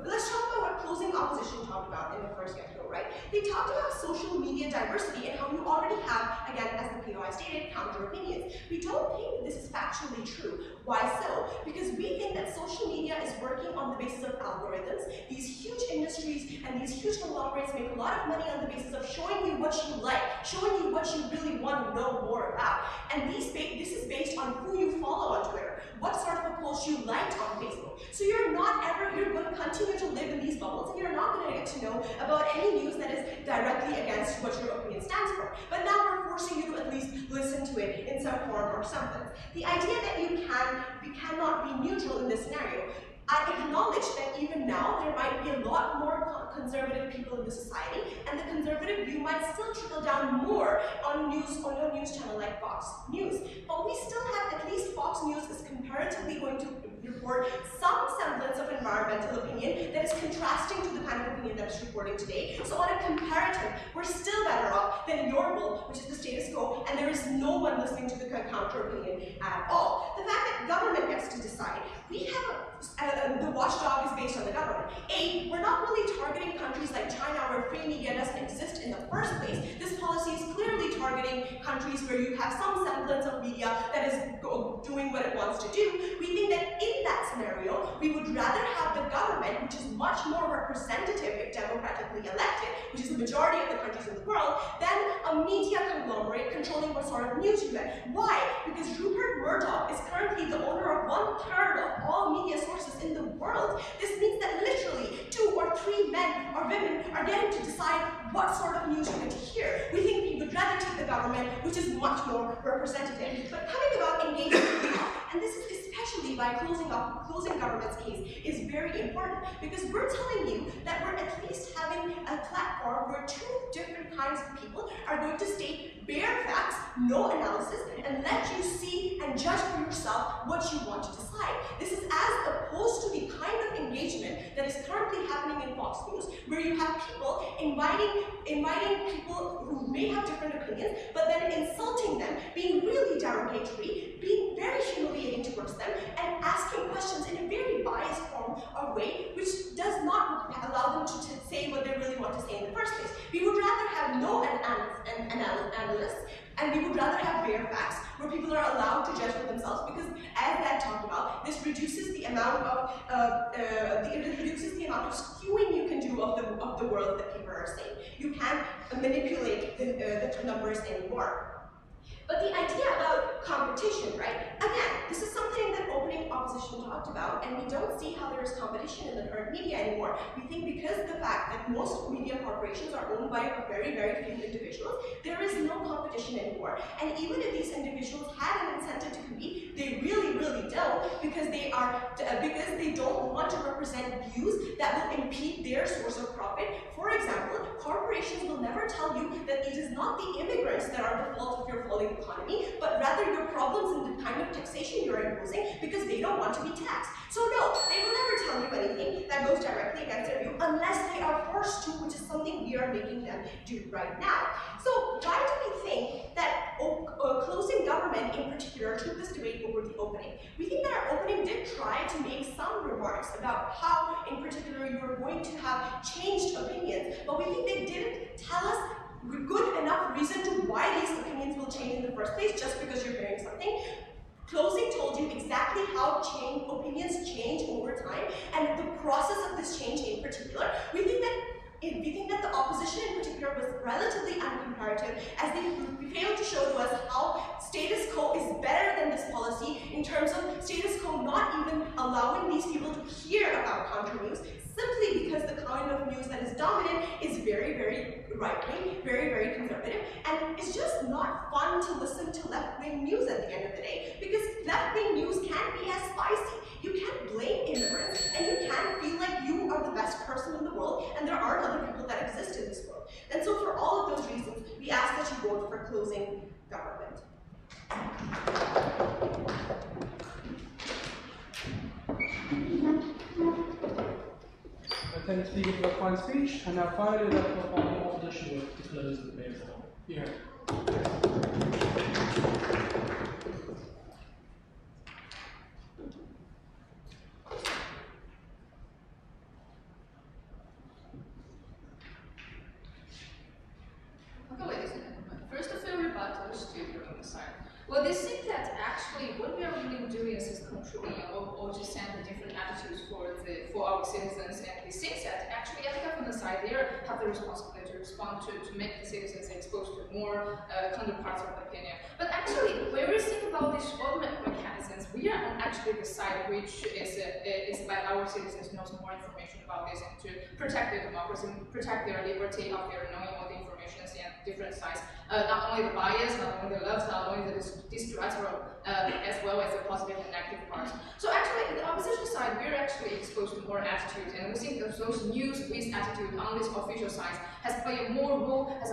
let's talk about what closing opposition talked about in the first get-go, right? They talked about social media diversity and how you already have, again, as the POI stated, counter opinions. We don't think this is factually true. Why so? Because we think that social media is working on the basis of algorithms. These huge industries and these huge conglomerates make a lot of money on the basis of showing you what you like, showing you what you really want to know more about. And this is based on who you follow on Twitter, what sort of a post you liked on Facebook. So you're going to continue to live in these bubbles, and you're not going to get to know about any news that is directly against what your opinion stands for. But now we're forcing you to at least listen to it in some form or something. The idea that you cannot be neutral in this scenario, I acknowledge that even now there might be a lot more conservative people in the society, and the conservative view might still trickle down more on a news channel like Fox News. But we still have, at least Fox News is comparatively going to report some semblance of environmental opinion that is contrasting to the kind of opinion that it's reporting today. So on a comparative, we're still better off than your world, which is the status quo, and there is no one listening to the counter opinion at all. The fact that government gets to decide, we have the watchdog is based on the government. We're not really targeting countries like China where free media doesn't exist in the first place. This policy is clearly targeting countries where you have some semblance of media that is doing what it wants to do. We think that in that scenario, we would rather have the government, which is much more representative if democratically elected, which is the majority of the countries in the world, than a media conglomerate controlling what sort of news you get. Why? Because Rupert Murdoch is currently the owner of 1/3 of all media sources in the world. This means that literally 2 or 3 men or women are getting to decide what sort of news you're going to hear. We think we would rather take the government, which is much more representative. But coming about engagement, and this is especially by closing government's case, is very important, because we're telling you that we're at least having a platform where 2 different kinds of people are going to state bare facts, no analysis, and let you see and judge for yourself what you want to decide. This is as opposed to the kind of engagement that is currently happening in Fox News, where you have people inviting people who may have different opinions, but then insulting them, being really derogatory, being very humiliating towards them, and asking questions in a very biased form or way, which does not allow them to say what they really want to say in the first place. We would rather have no analysts, and we would rather have bare facts, where people are allowed to judge for themselves, because as Dad talked about, this reduces the amount of skewing you can do of the world that people are saying. You can't manipulate the numbers anymore. But the idea about competition, right? Again, this is something that opening opposition talked about, and we don't see how there is competition in the current media anymore. We think because of the fact that most media corporations are owned by a very, very few individuals, there is no competition anymore. And even if these individuals had an incentive to compete, they really, really don't, because they don't want to represent views that will impede their source of profit. For example, corporations will never tell you that it is not the immigrants that are the fault of your falling economy, but rather your problems in the kind of taxation you're imposing, because they don't want to be taxed. So no, they will never tell you anything that goes directly against their view unless they are forced to. too, which is something we are making them do right now. So why do we think that closing government in particular took this debate over the opening? We think that our opening did try to make some remarks about how, in particular, you are going to have changed opinions, but we think they didn't tell us good enough reason to why these opinions will change in the first place, just because you're hearing something. Closing told you exactly how opinions change over time, and the process of this change in particular. We think that the opposition in particular was relatively uncomparative, as they failed to show to us how status quo is better than this policy in terms of status quo not even allowing these people to hear about counter news, simply because the kind of news that is dominant is very, very right-wing, very, very conservative, and it's just not fun to listen to left-wing news at the end of the day, because left-wing news can be as spicy. You can't blame immigrants, and you can't feel like you are the best person in the world, and there aren't other people that exist in this world. And so for all of those reasons, we ask that you vote for closing government.
Thank you, Speaker, for the fine speech. And now finally, let's go on the opposition vote to close the debate. Here.
Okay, ladies and gentlemen, first a few rebuttals to your own side. Well, they think that actually what we are really doing is controlling or just send the different attitudes for our citizens, and they think that actually at the government side they have the responsibility to respond to make the citizens exposed to more counterparts of opinion. But actually, when we think about these government mechanisms, we are on actually the side which is let our citizens know more information about this and to protect their democracy, protect their liberty of their knowing all the information and different sides. Not only the bias, not only the love, not only the distrust, as well as the positive and negative parts. So actually, the opposition side, we're actually exposed to more attitudes, and we think that those news-based attitudes on this official side has played a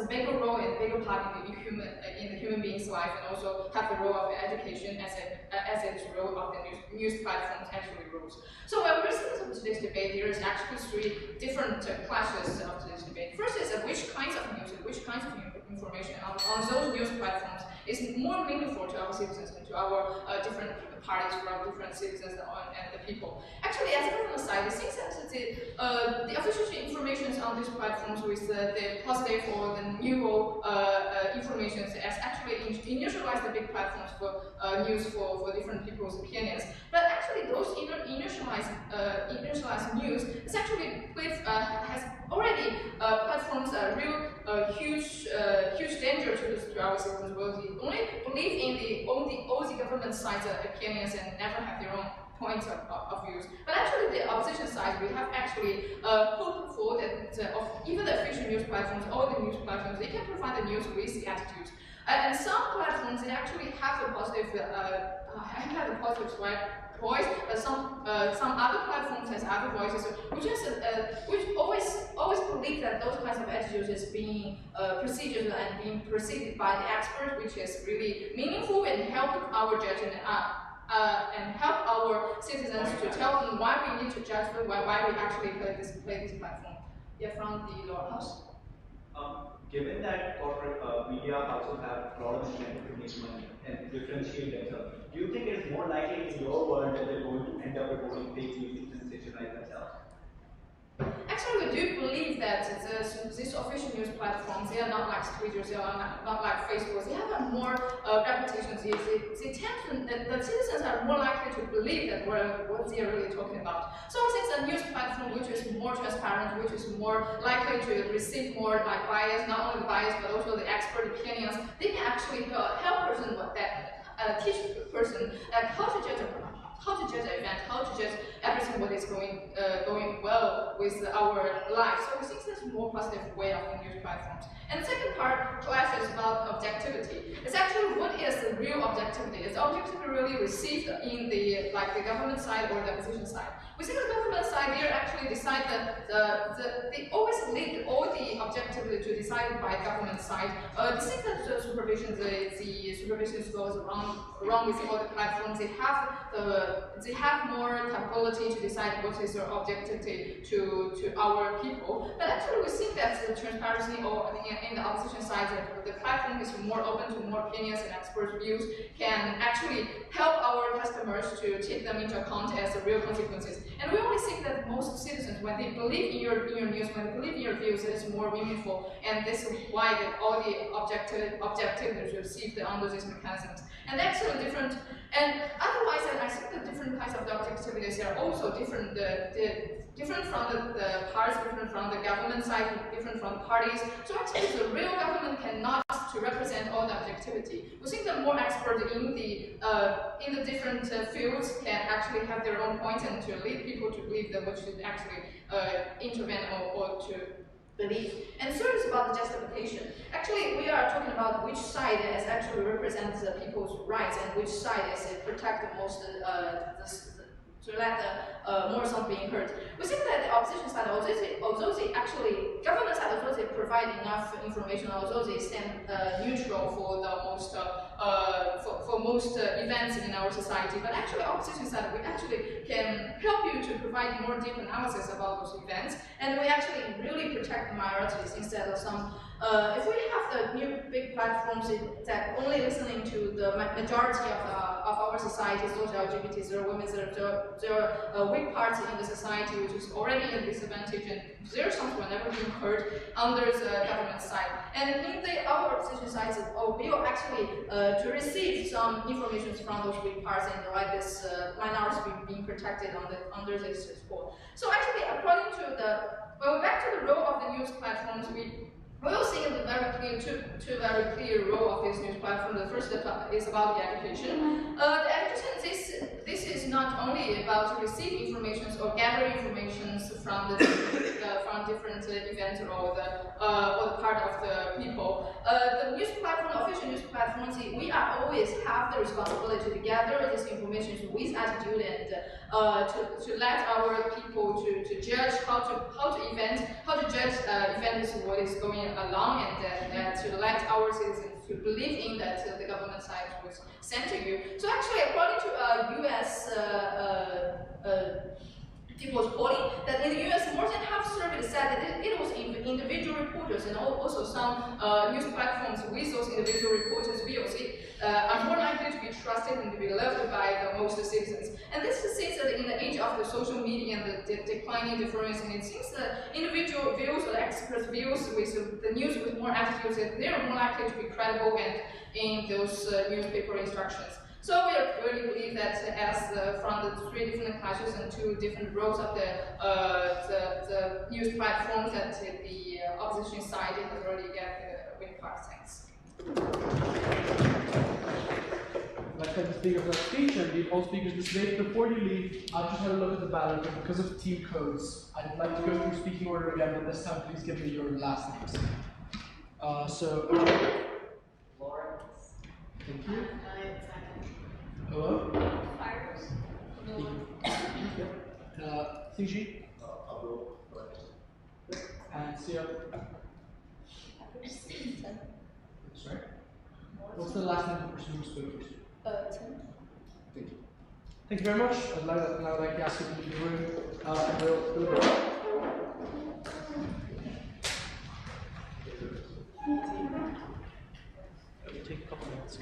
bigger role and bigger part in the human being's life, and also have the role of education as its role of the news platforms actually rules. So when we're listening to this debate, there is actually three different clashes of this debate. First is which kinds of news and which kinds of information on those news platforms is more meaningful to our citizens and to our different parties, for our different citizens and the people. Actually, as a government side, it seems that the official information on these platforms with the positive or the neutral information has actually initialized the big platforms for news for different people's opinions. But actually, those initialized news is actually has already platforms a real huge danger to our citizens. Will only believe in all the government side's opinions and never have their own points of views. But actually, the opposition side, we have actually hoped for that of even the official news platforms, all the news platforms, they can provide the news with the attitudes. And some platforms, they actually have a positive voice, but some other platforms has other voices, which always believe that those kinds of attitudes is being procedures and being perceived by the expert, which is really meaningful and help our judgment and help our citizens to tell them why we need to judge them, why we actually play this platform. Yeah, from the lower house.
Given that corporate media also have a lot of incentive to make money and differentiate themselves, do you think it is more likely in your world that they're going to end up reporting fake news to sensationalize themselves?
Actually, we do believe that these official news platforms, they are not like Twitter, they are not like Facebook, they have a more reputation. They tend to, the citizens are more likely to believe that what they are really talking about. So I think the news platform, which is more transparent, which is more likely to receive more like bias, not only the bias, but also the expert opinions, they can actually help person teach the person how to judge an event, how to judge everything what is going well with our life. So we think that's a more positive way of the news platforms. And the second part clash is about objectivity. It's actually what is the real objectivity? Is objectivity really received in the government side or the opposition side? We think the government side, they actually decide that they always lead all the objectivity to decide by government side. The thing that the supervision goes along with all the platforms, they have more capability to decide what is their objectivity to our people. But actually, we think that the transparency or in the opposition side, the platform is more open to more opinions and expert views, can actually help our customers to take them into account as the real consequences. And we only think that most citizens, when they believe in your news, when they believe in your views, it is more meaningful. And this is why that all the objectives received under these mechanisms. And that's a different. And otherwise, I think the different kinds of the objectivities are also different. Different from the parts, different from the government side, different from parties. So actually, the real government cannot to represent all the objectivity. We think the more expert in the different fields can actually have their own point and to lead people to believe that what should actually intervene or to believe. And third is about the justification. Actually, we are talking about which side is actually represents the people's rights and which side is protect the most to let the more sound being heard. We think that the opposition side, although they actually, government side, although they provide enough information, although they stand neutral for the most, for most events in our society, but actually opposition side, we actually can help you to provide more deep analysis about those events, and we actually really protect the minorities instead of some. If we have the new big platforms that only listening to the majority of our society, those LGBTs, there are women, there are weak parts in the society which is already a disadvantage, and their songs were never being heard under the government side. And in our opposition sides, we will actually to receive some information from those weak parts and like this minorities being protected under this support. So actually, according to back to the role of the news platforms, we will see two very clear role of this news platform. The first is about the education. The education, this is not only about to receive information or gather information from different events or the part of the people. The news platform, official news platforms, we are always have the responsibility to gather this information with attitude and to let our people to judge how to judge events what is going along, and to let our citizens to believe in that the government side was sent to you. So actually, according to U.S. People's polling, that in the U.S. more than half surveys said that it was individual reporters and also some news platforms with those individual reporters VOC are more likely to be trusted and to be loved by the most citizens. And this is since that in the age of the social media and the declining difference, and it seems that individual views or express views with the news with more attitudes, that they are more likely to be credible and in those newspaper instructions. So we really believe that as from the three different classes and two different roles of the news platforms, that the opposition side has already got the win part. Thanks.
I'd like to speak of that speech and leave all speakers this debate. Before you leave, I just had a look at the ballot, but because of team codes, I'd like to go through speaking order again, but this time please give me your last names.
Lawrence.
Thank you. Hello?
Fires.
CG? And Sia? Sorry? What's the last name of the person who spoke first?
Tim.
Thank you. Thank you very much. I'd like to ask you to leave the room. And we'll go. Take a couple minutes.